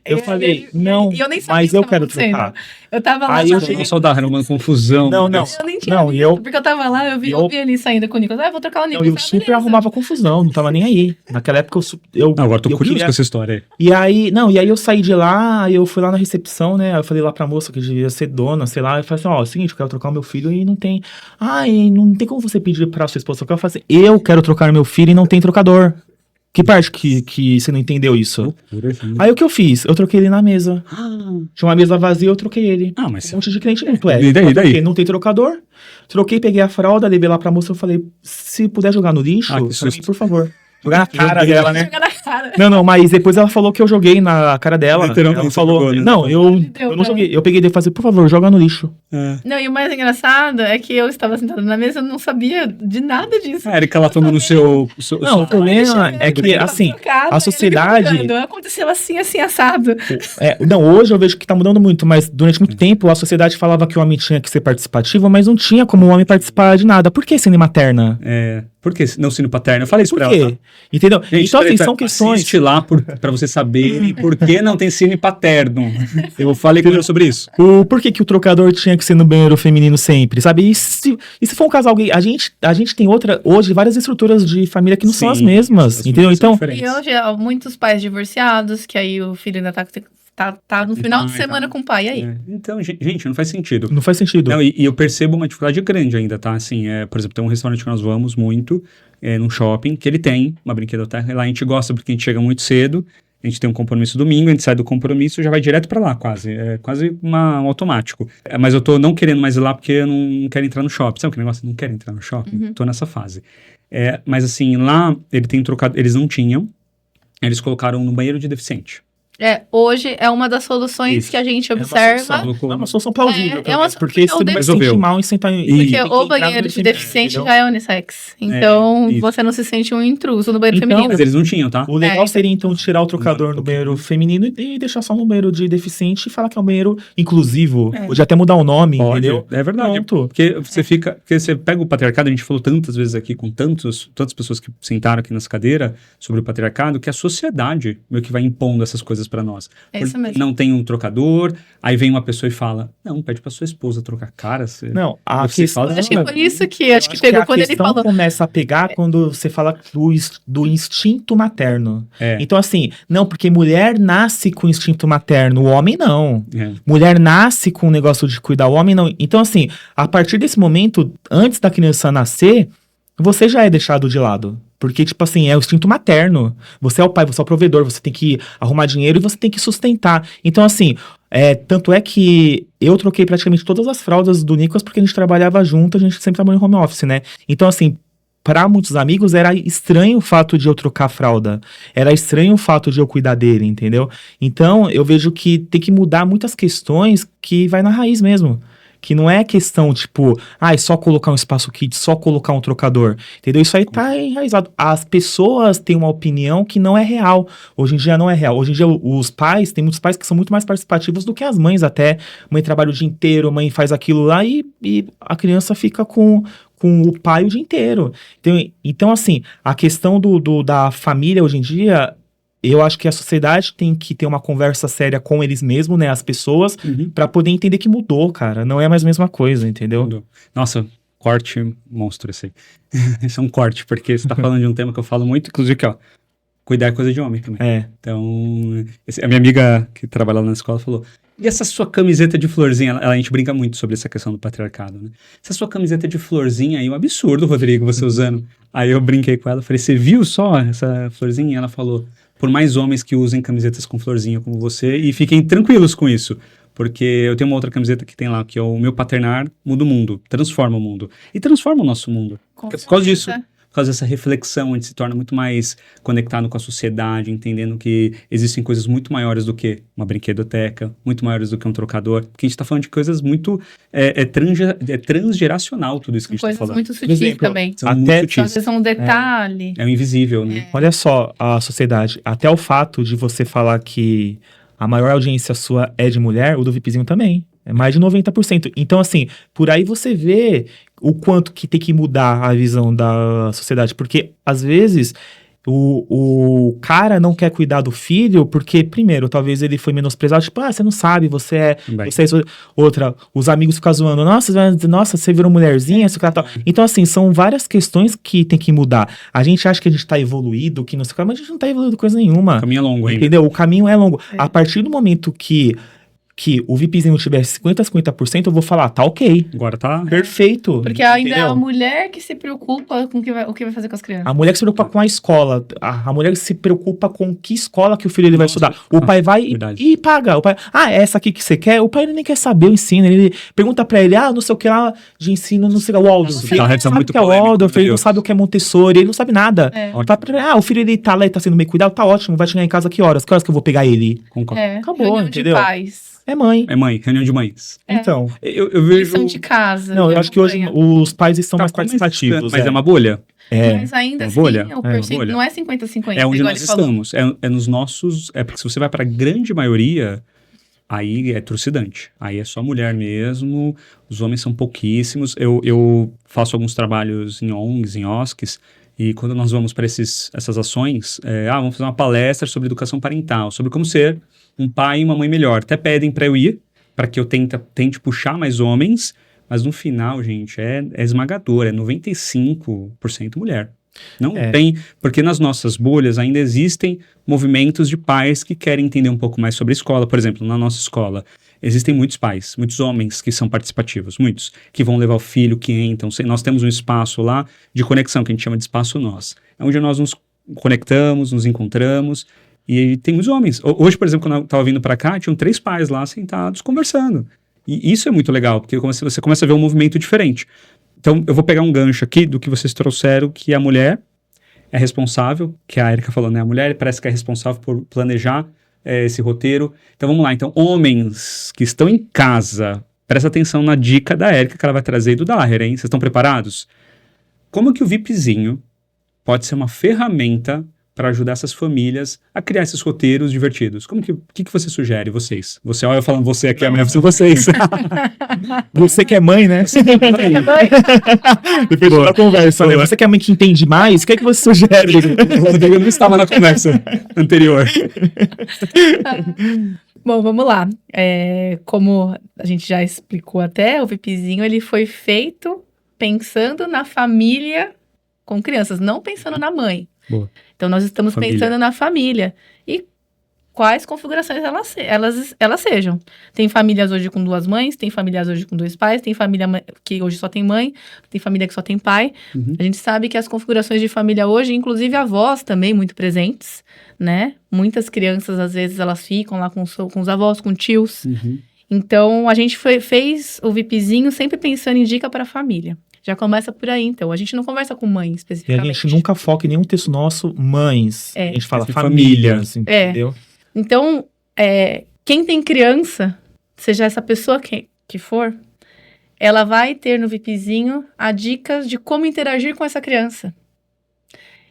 Speaker 2: Eu falei, não,
Speaker 3: e eu nem sabia
Speaker 2: mas
Speaker 3: o que
Speaker 2: eu
Speaker 3: tava
Speaker 2: quero
Speaker 3: acontecendo.
Speaker 2: trocar.
Speaker 3: Eu tava lá.
Speaker 2: Aí eu
Speaker 3: sabe?
Speaker 2: cheguei-
Speaker 1: Só dá uma confusão.
Speaker 2: Não, não.
Speaker 3: Eu nem tinha
Speaker 2: Não,
Speaker 3: visto,
Speaker 2: e eu-
Speaker 3: porque eu tava lá, eu vi ele saindo com o Nicolas. Eu vou trocar o
Speaker 2: Não,
Speaker 3: Nicolas.
Speaker 2: eu super arrumava confusão, não tava nem aí. Naquela época eu
Speaker 1: Não, agora tô
Speaker 2: eu
Speaker 1: curioso
Speaker 2: queria-
Speaker 1: com essa história aí.
Speaker 2: E aí, não, e aí eu saí de lá, aí eu fui lá na recepção, né? Aí eu falei lá pra moça que devia ser dona, sei lá. Eu falei assim, ó, é o seguinte, eu quero trocar o meu filho e não tem... Ai, não tem como você pedir pra sua esposa trocar. Eu falei assim, eu quero trocar meu filho e não tem trocador. Que parte que você não entendeu isso?
Speaker 1: Loucura, assim.
Speaker 2: Aí o que eu fiz? Eu troquei ele na mesa. Tinha uma mesa vazia, eu troquei ele.
Speaker 1: Ah, mas
Speaker 2: Um monte de cliente junto,
Speaker 1: E daí,
Speaker 2: Eu troquei,
Speaker 1: daí?
Speaker 2: não tem trocador. Troquei, peguei a fralda, levei lá pra moça, eu falei, se puder jogar no lixo,
Speaker 1: Ah, que
Speaker 2: pra
Speaker 1: susto.
Speaker 2: mim, por favor. Jogar na cara
Speaker 1: Joguei.
Speaker 2: dela, né?
Speaker 3: Jogar na cara.
Speaker 2: Não, mas depois ela falou que eu joguei na cara dela.
Speaker 1: Literalmente
Speaker 2: Ela falou,
Speaker 1: jogou, né?
Speaker 2: não, eu
Speaker 3: Deu
Speaker 2: não
Speaker 3: pra
Speaker 2: joguei. Eu peguei e falei, por favor, joga no lixo.
Speaker 3: Não, e o mais engraçado é que eu estava sentada na mesa, eu não sabia de nada disso.
Speaker 1: A Erika lá tomando o seu...
Speaker 2: Não, o problema é que, assim, a sociedade...
Speaker 3: Aconteceu assim, assado.
Speaker 2: Não, hoje eu vejo que tá mudando muito, mas durante muito tempo a sociedade falava que o homem tinha que ser participativo, mas não tinha como o homem participar de nada. Por que sendo materna?
Speaker 1: Por que não sino paterno? Eu falei isso
Speaker 2: Por
Speaker 1: pra
Speaker 2: quê?
Speaker 1: ela. Tá?
Speaker 2: Entendeu?
Speaker 1: Gente,
Speaker 2: então, assim,
Speaker 1: peraí,
Speaker 2: são questões...
Speaker 1: Assiste lá pra você saber por que não tem cine paterno. Eu falei com ele sobre isso.
Speaker 2: Por que o trocador tinha que ser no banheiro feminino sempre, sabe? E se for um casal gay, a gente tem hoje várias estruturas de família que não são as
Speaker 1: Sim,
Speaker 2: mesmas,
Speaker 1: as
Speaker 2: entendeu?
Speaker 1: famílias são
Speaker 2: Então,
Speaker 1: diferentes.
Speaker 3: E hoje, muitos pais divorciados, que aí o filho ainda tá no final de
Speaker 1: Ai,
Speaker 3: semana com o pai, e aí?
Speaker 1: Então, gente, não faz sentido.
Speaker 2: não faz sentido.
Speaker 1: Não, e eu percebo uma dificuldade grande ainda, tá? Assim, por exemplo, tem um restaurante que nós vamos muito, num shopping, que ele tem uma brinquedoteca, e lá a gente gosta porque a gente chega muito cedo, a gente tem um compromisso domingo, a gente sai do compromisso e já vai direto pra lá, quase. É quase um automático. Mas eu tô não querendo mais ir lá porque eu não quero entrar no shopping. Sabe que negócio? Não quero entrar no shopping? Tô nessa fase. Mas assim, lá ele tem trocado, eles não tinham, eles colocaram no banheiro de deficiente.
Speaker 3: Hoje é uma das soluções
Speaker 1: Isso.
Speaker 3: que a gente
Speaker 2: É uma
Speaker 3: observa.
Speaker 2: É uma solução plausível,
Speaker 3: É
Speaker 2: pelo
Speaker 3: uma-
Speaker 2: menos, porque se
Speaker 3: porque
Speaker 2: você
Speaker 3: o
Speaker 2: vai se sentir
Speaker 1: resolveu.
Speaker 2: mal em sentar em...
Speaker 3: Porque
Speaker 2: tem que
Speaker 3: o
Speaker 2: entrar
Speaker 3: banheiro
Speaker 2: no
Speaker 3: de deficiente
Speaker 2: entendeu?
Speaker 3: já é unissex. Então,
Speaker 1: isso.
Speaker 3: você não se sente um intruso no banheiro
Speaker 2: Então,
Speaker 3: feminino.
Speaker 1: Mas eles não tinham, tá?
Speaker 2: O legal
Speaker 3: É.
Speaker 2: seria, então, tirar o trocador no banheiro feminino e deixar só no banheiro de deficiente e falar que é um banheiro inclusivo. Podia até mudar o nome,
Speaker 1: Pode,
Speaker 2: entendeu?
Speaker 1: é verdade.
Speaker 2: Pronto.
Speaker 1: Porque você pega o patriarcado, a gente falou tantas vezes aqui com tantas pessoas que sentaram aqui nessa cadeira sobre o patriarcado, que a sociedade meio que vai impondo essas coisas pra nós.
Speaker 3: É isso mesmo.
Speaker 1: Não tem um trocador, aí vem uma pessoa e fala, não, pede pra sua esposa trocar cara.
Speaker 2: Não, a
Speaker 1: Você
Speaker 2: questão...
Speaker 1: fala-
Speaker 3: Acho que foi isso que acho que pegou quando ele falou.
Speaker 2: Começa a pegar quando você fala do instinto materno.
Speaker 1: É.
Speaker 2: Então, assim, não, porque mulher nasce com instinto materno, o homem não.
Speaker 1: É.
Speaker 2: Mulher nasce com o negócio de cuidar, o homem não. Então, assim, a partir desse momento, antes da criança nascer, você já é deixado de lado. Porque, tipo assim, é o instinto materno. Você é o pai, você é o provedor, você tem que arrumar dinheiro e você tem que sustentar. Então, assim, tanto é que eu troquei praticamente todas as fraldas do Nicolas porque a gente trabalhava junto, a gente sempre trabalhou em home office, né? Então, assim, para muitos amigos era estranho o fato de eu trocar a fralda. Era estranho o fato de eu cuidar dele, entendeu? Então, eu vejo que tem que mudar muitas questões que vai na raiz mesmo. Que não é questão, tipo, é só colocar um espaço kit, só colocar um trocador, entendeu? Isso aí tá enraizado. As pessoas têm uma opinião que não é real. Hoje em dia não é real. Hoje em dia os pais, tem muitos pais que são muito mais participativos do que as mães até. Mãe trabalha o dia inteiro, mãe faz aquilo lá e a criança fica com o pai o dia inteiro. Então assim, a questão da família hoje em dia... Eu acho que a sociedade tem que ter uma conversa séria com eles mesmos, né? As pessoas, pra poder entender que mudou, cara. Não é mais a mesma coisa, entendeu?
Speaker 1: Nossa, corte monstro esse aí. Esse é um corte, porque você tá falando de um tema que eu falo muito, inclusive que, ó, cuidar é coisa de homem também. Então, a minha amiga que trabalha lá na escola falou, e essa sua camiseta de florzinha? A gente brinca muito sobre essa questão do patriarcado, né? Essa sua camiseta de florzinha aí, um absurdo, Rodrigo, você usando. Aí eu brinquei com ela, falei, você viu só essa florzinha? E ela falou, por mais homens que usem camisetas com florzinha como você, e fiquem tranquilos com isso. Porque eu tenho uma outra camiseta que tem lá, que é o meu paternar muda o mundo, transforma o mundo. E transforma o nosso mundo. Por causa disso. Por causa dessa reflexão, a gente se torna muito mais conectado com a sociedade, entendendo que existem coisas muito maiores do que uma brinquedoteca, muito maiores do que um trocador. Porque a gente tá falando de coisas muito... transgeracional tudo isso que a gente tá falando.
Speaker 3: Coisas muito sutis também.
Speaker 1: São muito
Speaker 3: Às
Speaker 1: sutis.
Speaker 3: vezes é um detalhe.
Speaker 1: É o invisível, né?
Speaker 2: Olha só a sociedade. Até o fato de você falar que a maior audiência sua é de mulher, o do VIPzinho também. É mais de 90%. Então, assim, por aí você vê o quanto que tem que mudar a visão da sociedade. Porque, às vezes, o cara não quer cuidar do filho porque, primeiro, talvez ele foi menosprezado. Tipo, você não sabe, você é... Outra, os amigos ficam zoando. Nossa, você virou mulherzinha, isso, tal. Então, assim, são várias questões que tem que mudar. A gente acha que a gente tá evoluído, que não sei o que, mas a gente não tá evoluído coisa nenhuma.
Speaker 1: O caminho é longo ainda.
Speaker 2: Entendeu? O caminho é longo. A partir do momento que o VIPzinho tiver 50%, eu vou falar, tá ok.
Speaker 1: Agora tá...
Speaker 2: Perfeito.
Speaker 3: Porque ainda é a mulher que se preocupa com o que vai fazer com as crianças.
Speaker 2: A mulher que se preocupa com a escola. A mulher que se preocupa com que escola que o filho ele vai estudar. O pai vai e paga. O pai, essa aqui que você quer? O pai ele nem quer saber o ensino. Ele pergunta pra ele, não sei o que lá de ensino, não sei o que, Waldorf. Ele não sabe o que é Waldorf, ele não sabe o que é Montessori, ele não sabe nada. O filho ele tá lá e tá sendo bem cuidado, tá ótimo, vai chegar em casa que horas? Que horas que eu vou pegar ele?
Speaker 1: Concordo.
Speaker 2: Acabou, entendeu?
Speaker 3: De pais.
Speaker 2: É mãe.
Speaker 1: É mãe, reunião de mães.
Speaker 2: Então.
Speaker 1: Eu vejo...
Speaker 3: Lição de casa.
Speaker 2: Não, eu acho que hoje os pais estão mais participativos.
Speaker 1: Mas é uma bolha?
Speaker 3: Mas ainda assim,
Speaker 1: bolha.
Speaker 3: Não é 50-50.
Speaker 1: É onde nós estamos. É nos nossos... É porque se você vai para a grande maioria, aí é trucidante. Aí é só mulher mesmo, os homens são pouquíssimos. Eu faço alguns trabalhos em ONGs, em OSCs, e quando nós vamos para essas ações, vamos fazer uma palestra sobre educação parental, sobre como ser um pai e uma mãe melhor. Até pedem para eu ir, para que eu tente puxar mais homens, mas no final, gente, é esmagador, é 95% mulher. Não tem, porque nas nossas bolhas ainda existem movimentos de pais que querem entender um pouco mais sobre a escola. Por exemplo, na nossa escola, existem muitos pais, muitos homens que são participativos, muitos, que vão levar o filho, que entram. Nós temos um espaço lá de conexão, que a gente chama de espaço nós. É onde nós nos conectamos, nos encontramos, e tem muitos homens. Hoje, por exemplo, quando eu estava vindo para cá, tinham 3 pais lá sentados, conversando. E isso é muito legal, porque você começa a ver um movimento diferente. Então, eu vou pegar um gancho aqui do que vocês trouxeram, que a mulher é responsável, que a Érica falou, né? A mulher parece que é responsável por planejar esse roteiro. Então, vamos lá. Então, homens que estão em casa, presta atenção na dica da Érica que ela vai trazer e do Daher, hein? Vocês estão preparados? Como que o VIPzinho pode ser uma ferramenta para ajudar essas famílias a criar esses roteiros divertidos? O que você sugere, vocês? Você, olha eu falando você aqui, amanhã são vocês.
Speaker 2: Você que é mãe, né? Depois da conversa, né? Você que é mãe que entende mais, o que é que você sugere?
Speaker 1: O Rodrigo não estava na conversa anterior.
Speaker 3: Bom, vamos lá. Como a gente já explicou até, o VIPzinho ele foi feito pensando na família com crianças, não pensando na mãe.
Speaker 1: Boa.
Speaker 3: Então, nós estamos pensando na família. E quais configurações elas sejam. Tem famílias hoje com 2 mães, tem famílias hoje com 2 pais, tem família que hoje só tem mãe, tem família que só tem pai. Uhum. A gente sabe que as configurações de família hoje, inclusive avós também muito presentes, né? Muitas crianças, às vezes, elas ficam lá com os avós, com tios. Uhum. Então, a gente fez o VIPzinho sempre pensando em dica para a família. Já começa por aí, então. A gente não conversa com mãe, especificamente.
Speaker 2: E a gente nunca foca em nenhum texto nosso, mães. A gente fala
Speaker 1: famílias,
Speaker 2: entendeu?
Speaker 3: Então, quem tem criança, seja essa pessoa que for, ela vai ter no VIPzinho a dicas de como interagir com essa criança.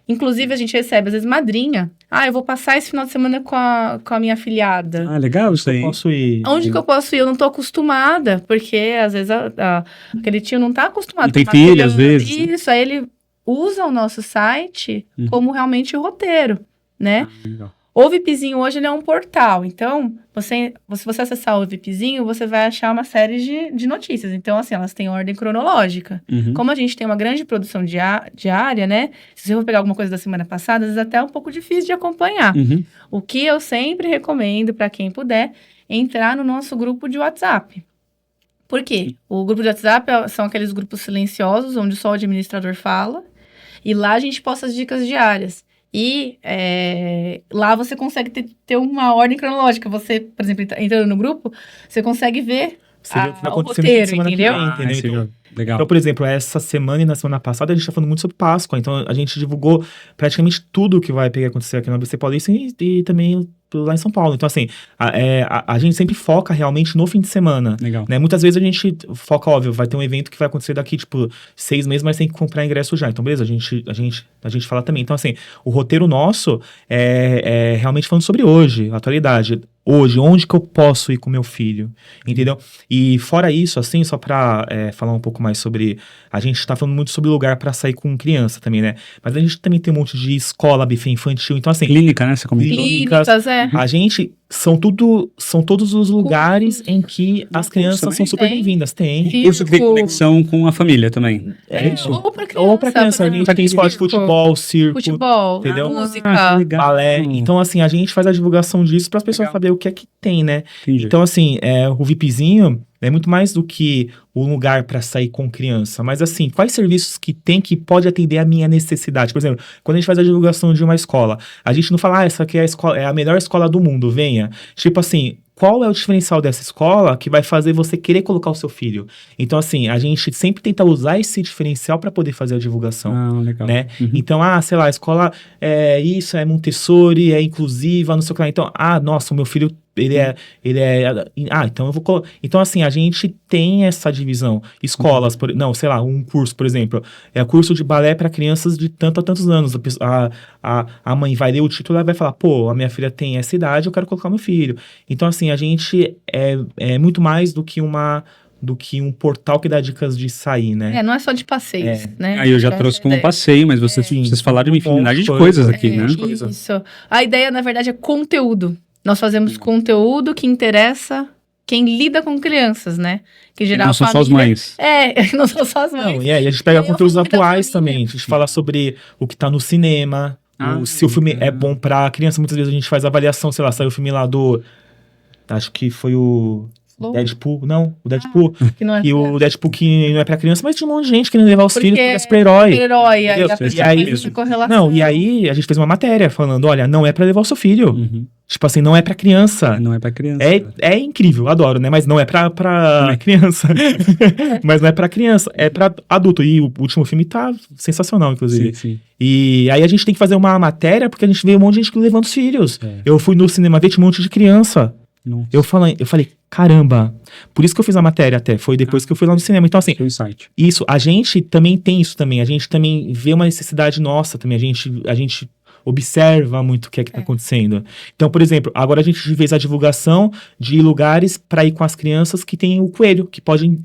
Speaker 3: Inclusive, a gente recebe, às vezes, madrinha. Eu vou passar esse final de semana com a minha afilhada.
Speaker 1: Legal isso aí.
Speaker 2: Posso ir?
Speaker 3: Onde que eu posso ir? Eu não tô acostumada, porque, às vezes, aquele tio não tá acostumado.
Speaker 1: Não tem filho, às vezes.
Speaker 3: Isso, aí ele usa o nosso site como realmente o roteiro, né?
Speaker 1: Legal.
Speaker 3: O VIPzinho hoje ele é um portal, então, se você acessar o VIPzinho, você vai achar uma série de notícias. Então, assim, elas têm ordem cronológica. Uhum. Como a gente tem uma grande produção diária, né? Se você for pegar alguma coisa da semana passada, às vezes até é um pouco difícil de acompanhar. Uhum. O que eu sempre recomendo, para quem puder, é entrar no nosso grupo de WhatsApp. Por quê? O grupo de WhatsApp são aqueles grupos silenciosos, onde só o administrador fala, e lá a gente posta as dicas diárias. E lá você consegue ter uma ordem cronológica. Você, por exemplo, entrando no grupo, você consegue ver o roteiro, entendeu?
Speaker 1: Legal.
Speaker 2: Então, por exemplo, essa semana e na semana passada a gente está falando muito sobre Páscoa. Então, a gente divulgou praticamente tudo o que vai acontecer aqui no ABC Paulista e também lá em São Paulo. Então, assim, a gente sempre foca realmente no fim de semana.
Speaker 1: Legal.
Speaker 2: Né? Muitas vezes a gente foca, óbvio, vai ter um evento que vai acontecer daqui, 6 meses, mas tem que comprar ingresso já. Então, beleza, a gente fala também. Então, assim, o roteiro nosso é realmente falando sobre hoje, atualidade. hoje, onde que eu posso ir com meu filho, entendeu? E fora isso, assim, só pra falar um pouco mais sobre, a gente tá falando muito sobre lugar pra sair com criança também, né? Mas a gente também tem um monte de escola, buffet infantil, então assim...
Speaker 1: Clínica, né? Você comentou.
Speaker 3: Clínicas,
Speaker 2: A gente, são todos os lugares em que as crianças
Speaker 1: também?
Speaker 2: são super
Speaker 3: Tem.
Speaker 2: bem-vindas, tem.
Speaker 1: Curso que tem conexão com a família também.
Speaker 3: Ou pra criança.
Speaker 2: A gente tem escola de futebol, circo,
Speaker 3: Futebol,
Speaker 2: entendeu?
Speaker 3: música.
Speaker 1: legal.
Speaker 2: balé. Então, assim, a gente faz a divulgação disso para as pessoas
Speaker 1: Legal.
Speaker 2: saberem o que é que tem, né?
Speaker 1: Entendi.
Speaker 2: Então, assim, o VIPzinho é muito mais do que o lugar para sair com criança. Mas, assim, quais serviços que tem que pode atender a minha necessidade? Por exemplo, quando a gente faz a divulgação de uma escola, a gente não fala, essa aqui é a melhor escola do mundo, venha. Tipo assim, qual é o diferencial dessa escola que vai fazer você querer colocar o seu filho? Então, assim, a gente sempre tenta usar esse diferencial para poder fazer a divulgação.
Speaker 1: Legal.
Speaker 2: Né?
Speaker 1: Uhum.
Speaker 2: Então, sei lá, a escola é isso, é Montessori, é inclusiva, não sei o que lá. Então, nossa, o meu filho, então eu vou colocar. Então, assim, a gente tem essa divisão. Escolas, sei lá, um curso, por exemplo, é curso de balé para crianças de tanto a tantos anos. A mãe vai ler o título e vai falar, pô, a minha filha tem essa idade, eu quero colocar meu filho. Então, assim, a gente é muito mais do que um portal que dá dicas de sair, né?
Speaker 3: Não é só de passeios, né?
Speaker 1: Aí eu já trouxe como passeio, mas vocês falaram de uma infinidade de coisas aqui, né?
Speaker 3: Isso. A ideia, na verdade, é conteúdo. Nós fazemos conteúdo que interessa quem lida com crianças, né? Que geral
Speaker 1: não são só as mães.
Speaker 3: Não são só as mães.
Speaker 2: Não, e a gente pega conteúdos
Speaker 3: falo da
Speaker 2: atuais
Speaker 3: família.
Speaker 2: também. A gente fala sobre o que tá no cinema, se o filme é bom pra criança. Muitas vezes a gente faz avaliação, sei lá, saiu o filme lá acho que foi o Deadpool. Não, o Deadpool.
Speaker 3: Que não é
Speaker 2: E o Deadpool que não é pra criança, mas tinha um monte de gente querendo levar os filhos porque é super-herói.
Speaker 3: Super-herói. Aí
Speaker 2: Entendeu?
Speaker 3: a pessoa
Speaker 2: E aí-
Speaker 3: faz essa correlação.
Speaker 2: Não, e aí a gente fez uma matéria falando, olha, não é pra levar o seu filho.
Speaker 1: Uhum.
Speaker 2: Tipo assim, não é pra criança.
Speaker 1: Não é pra criança.
Speaker 2: É incrível, adoro, né? Mas não é pra criança. Mas não é pra criança, é pra adulto. E o último filme tá sensacional, inclusive.
Speaker 1: Sim.
Speaker 2: E aí a gente tem que fazer uma matéria, porque a gente vê um monte de gente levando os filhos.
Speaker 1: É.
Speaker 2: Eu fui no cinema ver, tinha um monte de criança.
Speaker 1: Nossa.
Speaker 2: Eu falei, caramba. Por isso que eu fiz a matéria até, foi depois que eu fui lá no cinema. Então, assim,
Speaker 1: Seu insight.
Speaker 2: isso, a gente também tem isso também. A gente também vê uma necessidade nossa também. A gente observa muito o que é que tá acontecendo. Então, por exemplo, agora a gente fez a divulgação de lugares para ir com as crianças que tem o coelho, que podem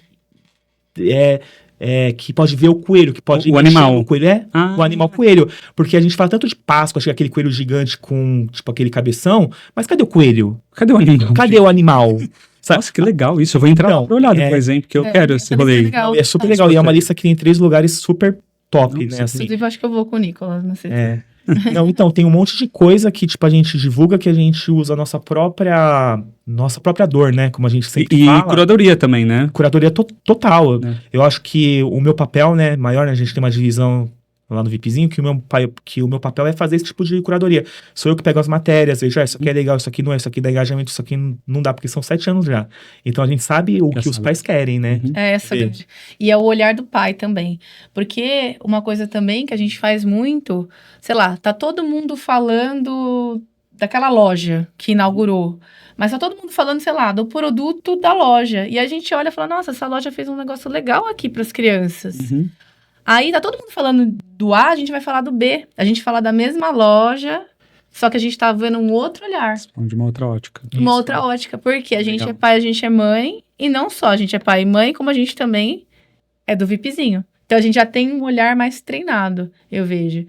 Speaker 2: que pode ver o coelho, que pode
Speaker 1: O
Speaker 2: mexer
Speaker 1: animal.
Speaker 2: no coelho, o animal coelho. Porque a gente fala tanto de Páscoa, achei aquele coelho gigante com, tipo, aquele cabeção, mas cadê o coelho?
Speaker 1: Cadê o animal?
Speaker 2: Cadê o animal? Sabe?
Speaker 1: Nossa, que legal isso. Eu vou entrar
Speaker 2: Então,
Speaker 1: lá pra olhar depois, hein? Porque eu quero esse rolê aí.
Speaker 3: legal.
Speaker 2: É super legal. E é uma lista que tem 3 lugares super top, né? Assim.
Speaker 3: Inclusive, eu acho que eu vou com o Nicolas. Não sei.
Speaker 2: Não, então, tem um monte de coisa que, tipo, a gente divulga, que a gente usa a nossa própria dor, né? Como a gente sempre
Speaker 1: E
Speaker 2: fala.
Speaker 1: curadoria também, né?
Speaker 2: Curadoria total.
Speaker 1: É.
Speaker 2: Eu acho que o meu papel, né, maior, né, a gente tem uma divisão lá no VIPzinho, que o meu papel é fazer esse tipo de curadoria. Sou eu que pego as matérias, vejo, isso aqui é legal, isso aqui não é, isso aqui dá engajamento, isso aqui não dá, porque são 7 anos já. Então a gente sabe o que os pais querem, né?
Speaker 1: Uhum.
Speaker 3: É essa grande. E é o olhar do pai também. Porque uma coisa também que a gente faz muito, sei lá, tá todo mundo falando daquela loja que inaugurou. Mas tá todo mundo falando, sei lá, do produto da loja. E a gente olha e fala, nossa, essa loja fez um negócio legal aqui pras crianças.
Speaker 1: Uhum.
Speaker 3: Aí tá todo mundo falando do A, a gente vai falar do B. A gente fala da mesma loja, só que a gente tá vendo um outro olhar.
Speaker 1: De uma outra ótica.
Speaker 3: Uma outra ótica. Porque a gente
Speaker 1: Legal.
Speaker 3: é pai, a gente é mãe. E não só a gente é pai e mãe, como a gente também é do VIPzinho. Então a gente já tem um olhar mais treinado, eu vejo.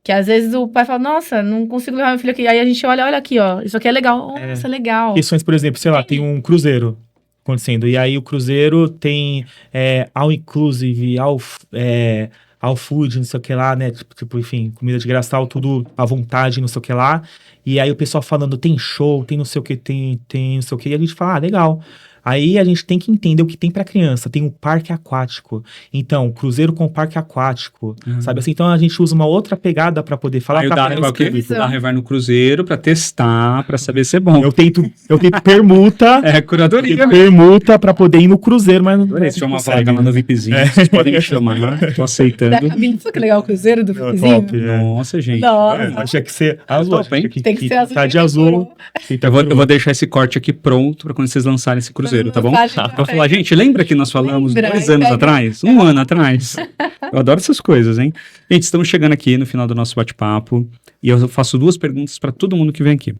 Speaker 3: Que às vezes o pai fala, nossa, não consigo levar meu filho aqui. Aí a gente olha aqui, ó, isso aqui é legal. Nossa, é legal.
Speaker 2: Questões, por exemplo, sei lá, tem um cruzeiro acontecendo. E aí o cruzeiro tem all inclusive, all food, não sei o que lá, né? Tipo, enfim, comida de graça, tal, tudo à vontade, não sei o que lá. E aí o pessoal falando, tem show, tem não sei o que, tem não sei o que. E a gente fala, legal. Aí a gente tem que entender o que tem pra criança. Tem um parque aquático. Então, cruzeiro com parque aquático, sabe assim? Então a gente usa uma outra pegada pra poder falar
Speaker 1: Aí o
Speaker 2: pra
Speaker 1: Darren vai o quê?
Speaker 3: Visão.
Speaker 1: O Darren vai no cruzeiro pra testar, pra saber se é bom.
Speaker 2: Eu tento permuta.
Speaker 1: É curadoria.
Speaker 2: Tento permuta pra poder ir no cruzeiro, mas não
Speaker 1: Se chama uma
Speaker 2: consegue,
Speaker 1: vaga lá no VIPzinho, vocês podem me chamar, né? Tô aceitando.
Speaker 3: Da cabine, sabe que legal o cruzeiro do
Speaker 2: Não,
Speaker 3: VIPzinho?
Speaker 2: top, né?
Speaker 1: Nossa, gente.
Speaker 3: Nossa.
Speaker 2: Tinha que ser azul.
Speaker 1: Top, hein?
Speaker 3: Tem que ser azul.
Speaker 2: Tá de azul.
Speaker 1: Eu vou deixar esse corte aqui pronto pra quando vocês lançarem esse cruzeiro, tá bom? Vou falar, gente, lembra que nós falamos
Speaker 3: Lembra,
Speaker 1: 2 anos
Speaker 3: pega.
Speaker 1: atrás? 1 ano atrás? Eu adoro essas coisas, hein? Gente, estamos chegando aqui no final do nosso bate-papo e eu faço 2 perguntas para todo mundo que vem aqui.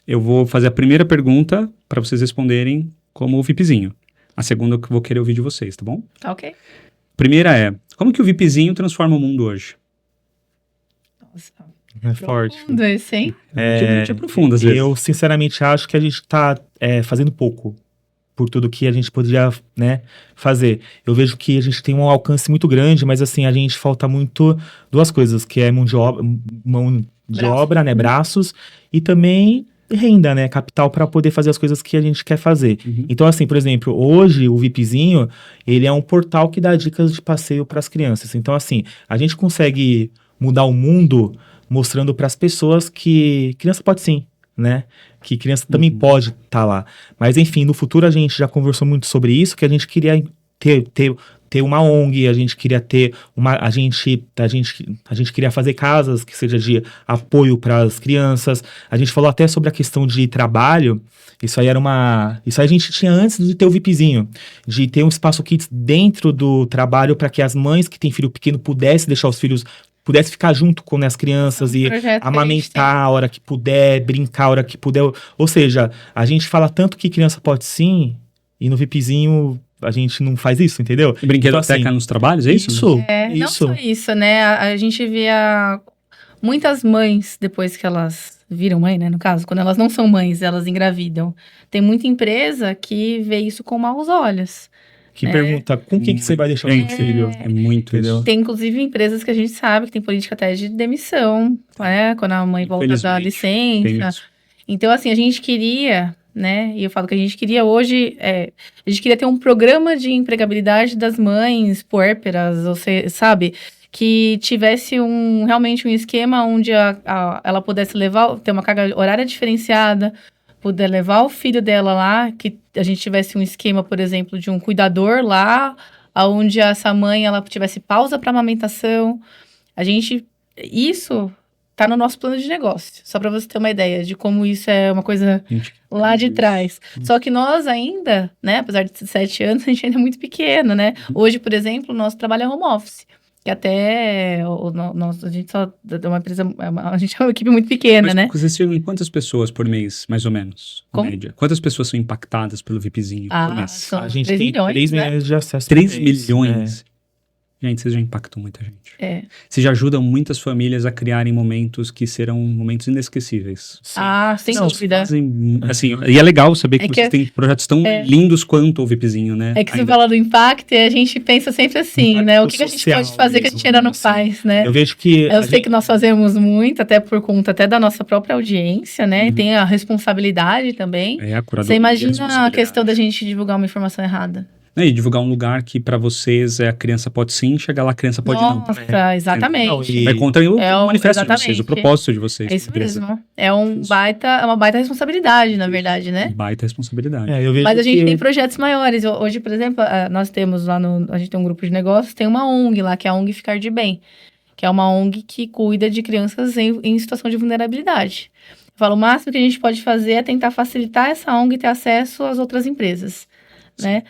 Speaker 1: Eu vou fazer a primeira pergunta para vocês responderem como o VIPzinho. A segunda eu vou querer ouvir de vocês, tá bom?
Speaker 3: Tá ok?
Speaker 1: Primeira é, como que o VIPzinho transforma o mundo hoje?
Speaker 3: Nossa,
Speaker 2: É forte.
Speaker 3: profundo esse, hein?
Speaker 1: A gente aprofunda às vezes.
Speaker 2: Eu, sinceramente, acho que a gente tá fazendo pouco por tudo que a gente poderia, né, fazer. Eu vejo que a gente tem um alcance muito grande, mas, assim, a gente falta muito duas coisas, que é mão de obra, né, braços, e também renda, né, capital para poder fazer as coisas que a gente quer fazer.
Speaker 1: Uhum.
Speaker 2: Então, assim, por exemplo, hoje o VIPzinho, ele é um portal que dá dicas de passeio para as crianças. Então, assim, a gente consegue mudar o mundo mostrando para as pessoas que criança pode sim, né? Que criança também pode estar lá. Mas, enfim, no futuro a gente já conversou muito sobre isso, que a gente queria ter uma ONG, a gente queria ter uma. A gente queria fazer casas que seja de apoio para as crianças. A gente falou até sobre a questão de trabalho. Isso aí a gente tinha antes de ter o VIPzinho, de ter um espaço kids dentro do trabalho para que as mães que têm filho pequeno pudessem deixar os filhos. Pudesse ficar junto com as crianças e amamentar a hora que puder, brincar a hora que puder. Ou seja, a gente fala tanto que criança pode sim, e no VIPzinho a gente não faz isso, entendeu?
Speaker 1: Brinquedoteca
Speaker 2: Então, assim,
Speaker 1: nos trabalhos, é isso?
Speaker 3: Não só isso, né? A gente via muitas mães, depois que elas viram mãe, né? No caso, quando elas não são mães, elas engravidam. Tem muita empresa que vê isso com maus olhos.
Speaker 2: Que pergunta, com quem que você vai deixar o seu filho?
Speaker 1: É muito
Speaker 2: Entendeu?
Speaker 1: isso.
Speaker 3: Tem, inclusive, empresas que a gente sabe que tem política até de demissão, né? Quando a mãe volta da
Speaker 1: Tem
Speaker 3: licença.
Speaker 1: isso.
Speaker 3: Então, assim, a gente queria, né? E eu falo que a gente queria hoje, a gente queria ter um programa de empregabilidade das mães puérperas, você sabe? Que tivesse realmente um esquema onde ela pudesse ter uma carga horária diferenciada, poder levar o filho dela lá, que a gente tivesse um esquema, por exemplo, de um cuidador lá, onde essa mãe ela tivesse pausa para amamentação. Isso tá no nosso plano de negócio, só para você ter uma ideia de como isso é uma coisa lá de trás. Só que nós ainda, né, apesar de 7 anos, a gente ainda é muito pequeno, né? Hoje, por exemplo, o nosso trabalho é home office. Que até a gente só é uma empresa, a gente é uma equipe muito pequena,
Speaker 1: Mas
Speaker 3: né?
Speaker 1: vocês chegam em quantas pessoas por mês, mais ou menos, em
Speaker 3: Como?
Speaker 1: média? Quantas pessoas são impactadas pelo VIPzinho por mês?
Speaker 3: São
Speaker 2: A gente
Speaker 3: 3
Speaker 2: tem
Speaker 3: milhões,
Speaker 2: 3
Speaker 3: né?
Speaker 2: milhões de acessos.
Speaker 1: 3
Speaker 2: por mês.
Speaker 1: milhões? Gente, vocês já impactam muita gente.
Speaker 3: Vocês
Speaker 1: já ajudam muitas famílias a criarem momentos que serão momentos inesquecíveis.
Speaker 2: Sim.
Speaker 3: Sem
Speaker 2: Não,
Speaker 3: dúvida.
Speaker 1: Assim, e é legal saber que vocês
Speaker 3: que
Speaker 1: têm projetos tão lindos quanto o VIPzinho, né?
Speaker 3: É que você fala do impacto e a gente pensa sempre assim, né? O que a gente
Speaker 2: social
Speaker 3: pode fazer que a gente ainda não
Speaker 2: mesmo,
Speaker 3: faz, né?
Speaker 2: Eu vejo que
Speaker 3: Eu sei que nós fazemos muito, até por conta até da nossa própria audiência, né? E tem a responsabilidade também.
Speaker 1: É a curadoria.
Speaker 3: Você imagina a
Speaker 1: responsabilidade.
Speaker 3: questão da gente divulgar uma informação errada.
Speaker 1: E divulgar um lugar que pra vocês a criança pode sim, chegar lá a criança pode não.
Speaker 3: Nossa, exatamente.
Speaker 2: Não, e-
Speaker 1: Vai contra o manifesto de
Speaker 3: exatamente.
Speaker 1: vocês, o propósito de vocês.
Speaker 3: É isso
Speaker 1: empresa.
Speaker 3: mesmo. É uma baita responsabilidade, na verdade, né?
Speaker 1: Baita responsabilidade.
Speaker 2: eu vejo
Speaker 3: Mas a gente
Speaker 2: que-
Speaker 3: tem projetos maiores. Hoje, por exemplo, nós temos lá a gente tem um grupo de negócios, tem uma ONG lá, que é a ONG Ficar de Bem, que é uma ONG que cuida de crianças em situação de vulnerabilidade. Eu falo, o máximo que a gente pode fazer é tentar facilitar essa ONG ter acesso às outras empresas, né?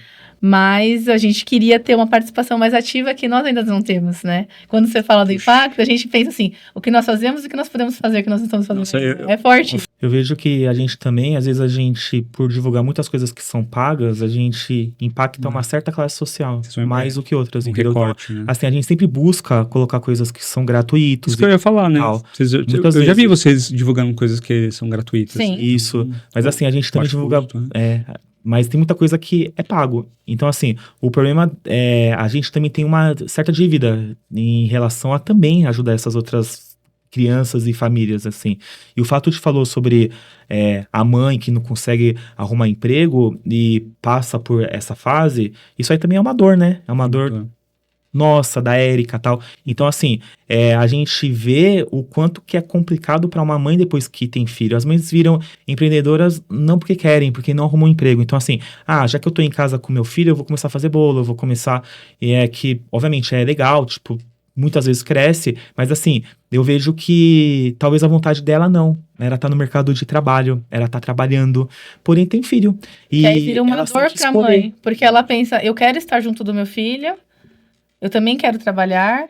Speaker 3: Mas a gente queria ter uma participação mais ativa que nós ainda não temos, né? Quando você fala do impacto, a gente pensa assim, o que nós fazemos e o que nós podemos fazer, o que nós não estamos fazendo.
Speaker 1: Nossa,
Speaker 3: É forte.
Speaker 2: Eu vejo que a gente também, às vezes a gente, por divulgar muitas coisas que são pagas, a gente impacta uma certa classe social,
Speaker 1: Isso
Speaker 2: mais do que outras, entendeu?
Speaker 1: recorte, né?
Speaker 2: Assim, a gente sempre busca colocar coisas que são gratuitas.
Speaker 1: Isso que eu ia falar, né?
Speaker 2: tal.
Speaker 1: Eu
Speaker 2: Muitas
Speaker 1: já vi
Speaker 2: vezes.
Speaker 1: vocês divulgando coisas que são gratuitas.
Speaker 3: Sim.
Speaker 2: Isso. Mas assim, a gente também
Speaker 1: Baixo
Speaker 2: divulga.
Speaker 1: custo, né?
Speaker 2: Mas tem muita coisa que é pago. Então, assim, o problema é a gente também tem uma certa dívida em relação a também ajudar essas outras crianças e famílias, assim. E o fato de falou sobre a mãe que não consegue arrumar emprego e passa por essa fase, isso aí também é uma dor, né? É uma dor nossa, da Érica e tal. Então, assim, a gente vê o quanto que é complicado para uma mãe depois que tem filho. As mães viram empreendedoras não porque querem, porque não arrumam emprego. Então, assim, já que eu tô em casa com meu filho, eu vou começar a fazer bolo, eu vou começar... que, obviamente, é legal, tipo, muitas vezes cresce, mas, assim, eu vejo que talvez a vontade dela não. Ela tá no mercado de trabalho, ela tá trabalhando, porém tem filho.
Speaker 3: E aí vira uma
Speaker 2: elas
Speaker 3: dor
Speaker 2: têm que
Speaker 3: pra
Speaker 2: escolher.
Speaker 3: mãe, porque ela pensa, eu quero estar junto do meu filho, eu também quero trabalhar,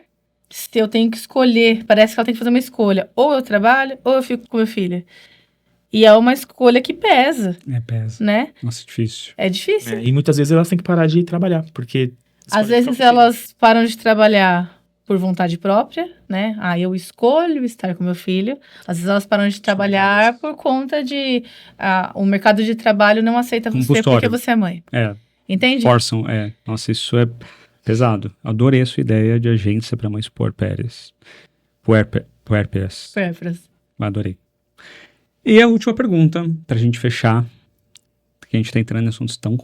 Speaker 3: se eu tenho que escolher, parece que ela tem que fazer uma escolha, ou eu trabalho, ou eu fico com meu filho. E é uma escolha que pesa,
Speaker 1: Pesa.
Speaker 3: né?
Speaker 1: Nossa, difícil.
Speaker 3: É difícil.
Speaker 2: E muitas vezes elas têm que parar de trabalhar, porque...
Speaker 3: Às vezes elas param de trabalhar por vontade própria, né? Eu escolho estar com meu filho. Às vezes elas param de trabalhar por conta de... o mercado de trabalho não aceita você porque você é mãe. Entende?
Speaker 1: Forçam, Nossa, isso é pesado. Adorei a sua ideia de agência para mães puérperas. Puérperas. Adorei. E a última pergunta, pra gente fechar, que a gente tá entrando em assuntos tão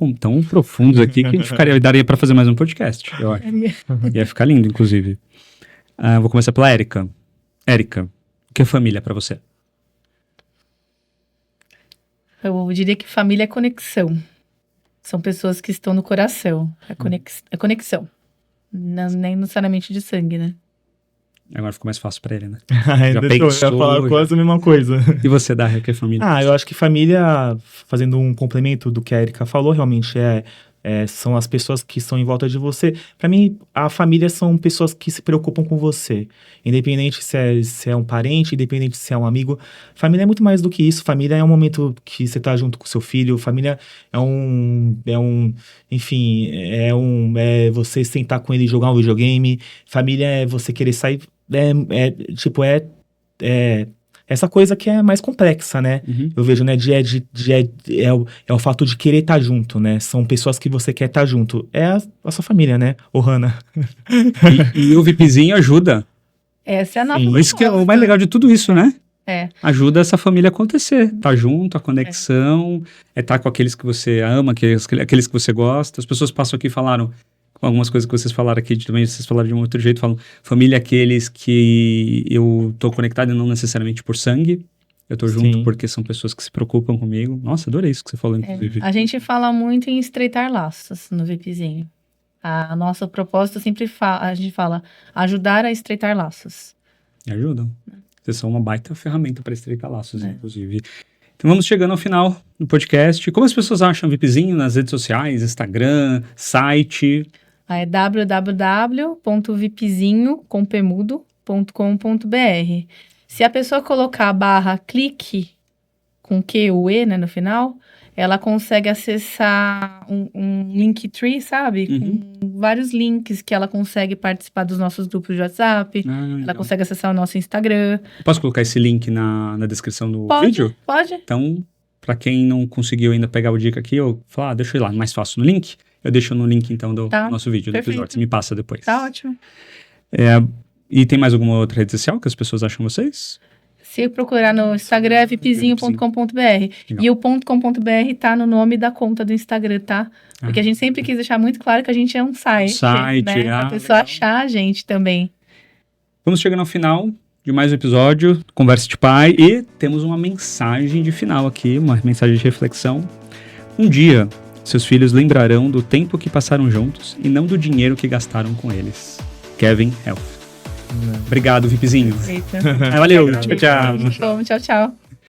Speaker 1: profundos aqui que a gente daria pra fazer mais um podcast, eu acho. Ia ficar lindo, inclusive. Vou começar pela Érica. Érica, o que é família pra você?
Speaker 3: Eu diria que família é conexão. São pessoas que estão no coração. É conexão. Não, nem necessariamente de sangue, né?
Speaker 1: Agora ficou mais fácil pra ele, né?
Speaker 2: Já pensou, eu ia falar quase a mesma coisa.
Speaker 1: E você, Dária, o que é família?
Speaker 2: Eu acho que família, fazendo um complemento do que a Érica falou, realmente são as pessoas que estão em volta de você. Pra mim, a família são pessoas que se preocupam com você. Independente se é um parente, independente se é um amigo. Família é muito mais do que isso. Família é um momento que você tá junto com seu filho. Família é você sentar com ele e jogar um videogame. Família é você querer sair... essa coisa que é mais complexa, né? Eu vejo, né? É o fato de querer estar junto, né? São pessoas que você quer estar junto. É a sua família, né? Hanna.
Speaker 1: E o VIPzinho ajuda.
Speaker 3: Essa é a nossa.
Speaker 1: Isso que é o mais legal de tudo isso, né? Ajuda essa família a acontecer. Tá junto, a conexão, estar com aqueles que você ama, aqueles que você gosta. As pessoas passam aqui e falaram... Algumas coisas que vocês falaram aqui, também vocês falaram de um outro jeito, falam, família é aqueles que eu tô conectado e não necessariamente por sangue, eu tô junto porque são pessoas que se preocupam comigo. Nossa, adorei isso que você falou, inclusive.
Speaker 3: A gente fala muito em estreitar laços no VIPzinho. A nossa propósito sempre a gente fala ajudar a estreitar laços.
Speaker 1: E ajudam. Vocês são uma baita ferramenta para estreitar laços, inclusive. Então vamos chegando ao final do podcast. Como as pessoas acham o VIPzinho nas redes sociais, Instagram, site...
Speaker 3: É www.vipzinho.com.br. Se a pessoa colocar a /clique com Q ou E, né, no final, ela consegue acessar um Linktree, sabe? Com vários links que ela consegue participar dos nossos grupos de WhatsApp. Ela consegue acessar o nosso Instagram.
Speaker 1: Posso colocar esse link na descrição do vídeo?
Speaker 3: Pode.
Speaker 1: Então, para quem não conseguiu ainda pegar o dica aqui, eu falo, deixa eu ir lá, mais fácil no link. Eu deixo no link, então, do nosso vídeo, do episódio. Você me passa depois.
Speaker 3: Tá ótimo.
Speaker 1: E tem mais alguma outra rede social que as pessoas acham vocês?
Speaker 3: Se procurar no Instagram, é vipzinho.com.br. E o .com.br tá no nome da conta do Instagram, tá? Porque a gente sempre quis deixar muito claro que a gente é um site. Né? Pra pessoa achar a gente também.
Speaker 1: Vamos chegando ao final de mais um episódio, Conversa de Pai. E temos uma mensagem de final aqui, uma mensagem de reflexão. Um dia... seus filhos lembrarão do tempo que passaram juntos e não do dinheiro que gastaram com eles. Kevin Health. Obrigado, VIPzinho.
Speaker 3: Eita.
Speaker 1: Valeu, tchau, tchau.
Speaker 3: Bom, tchau, tchau.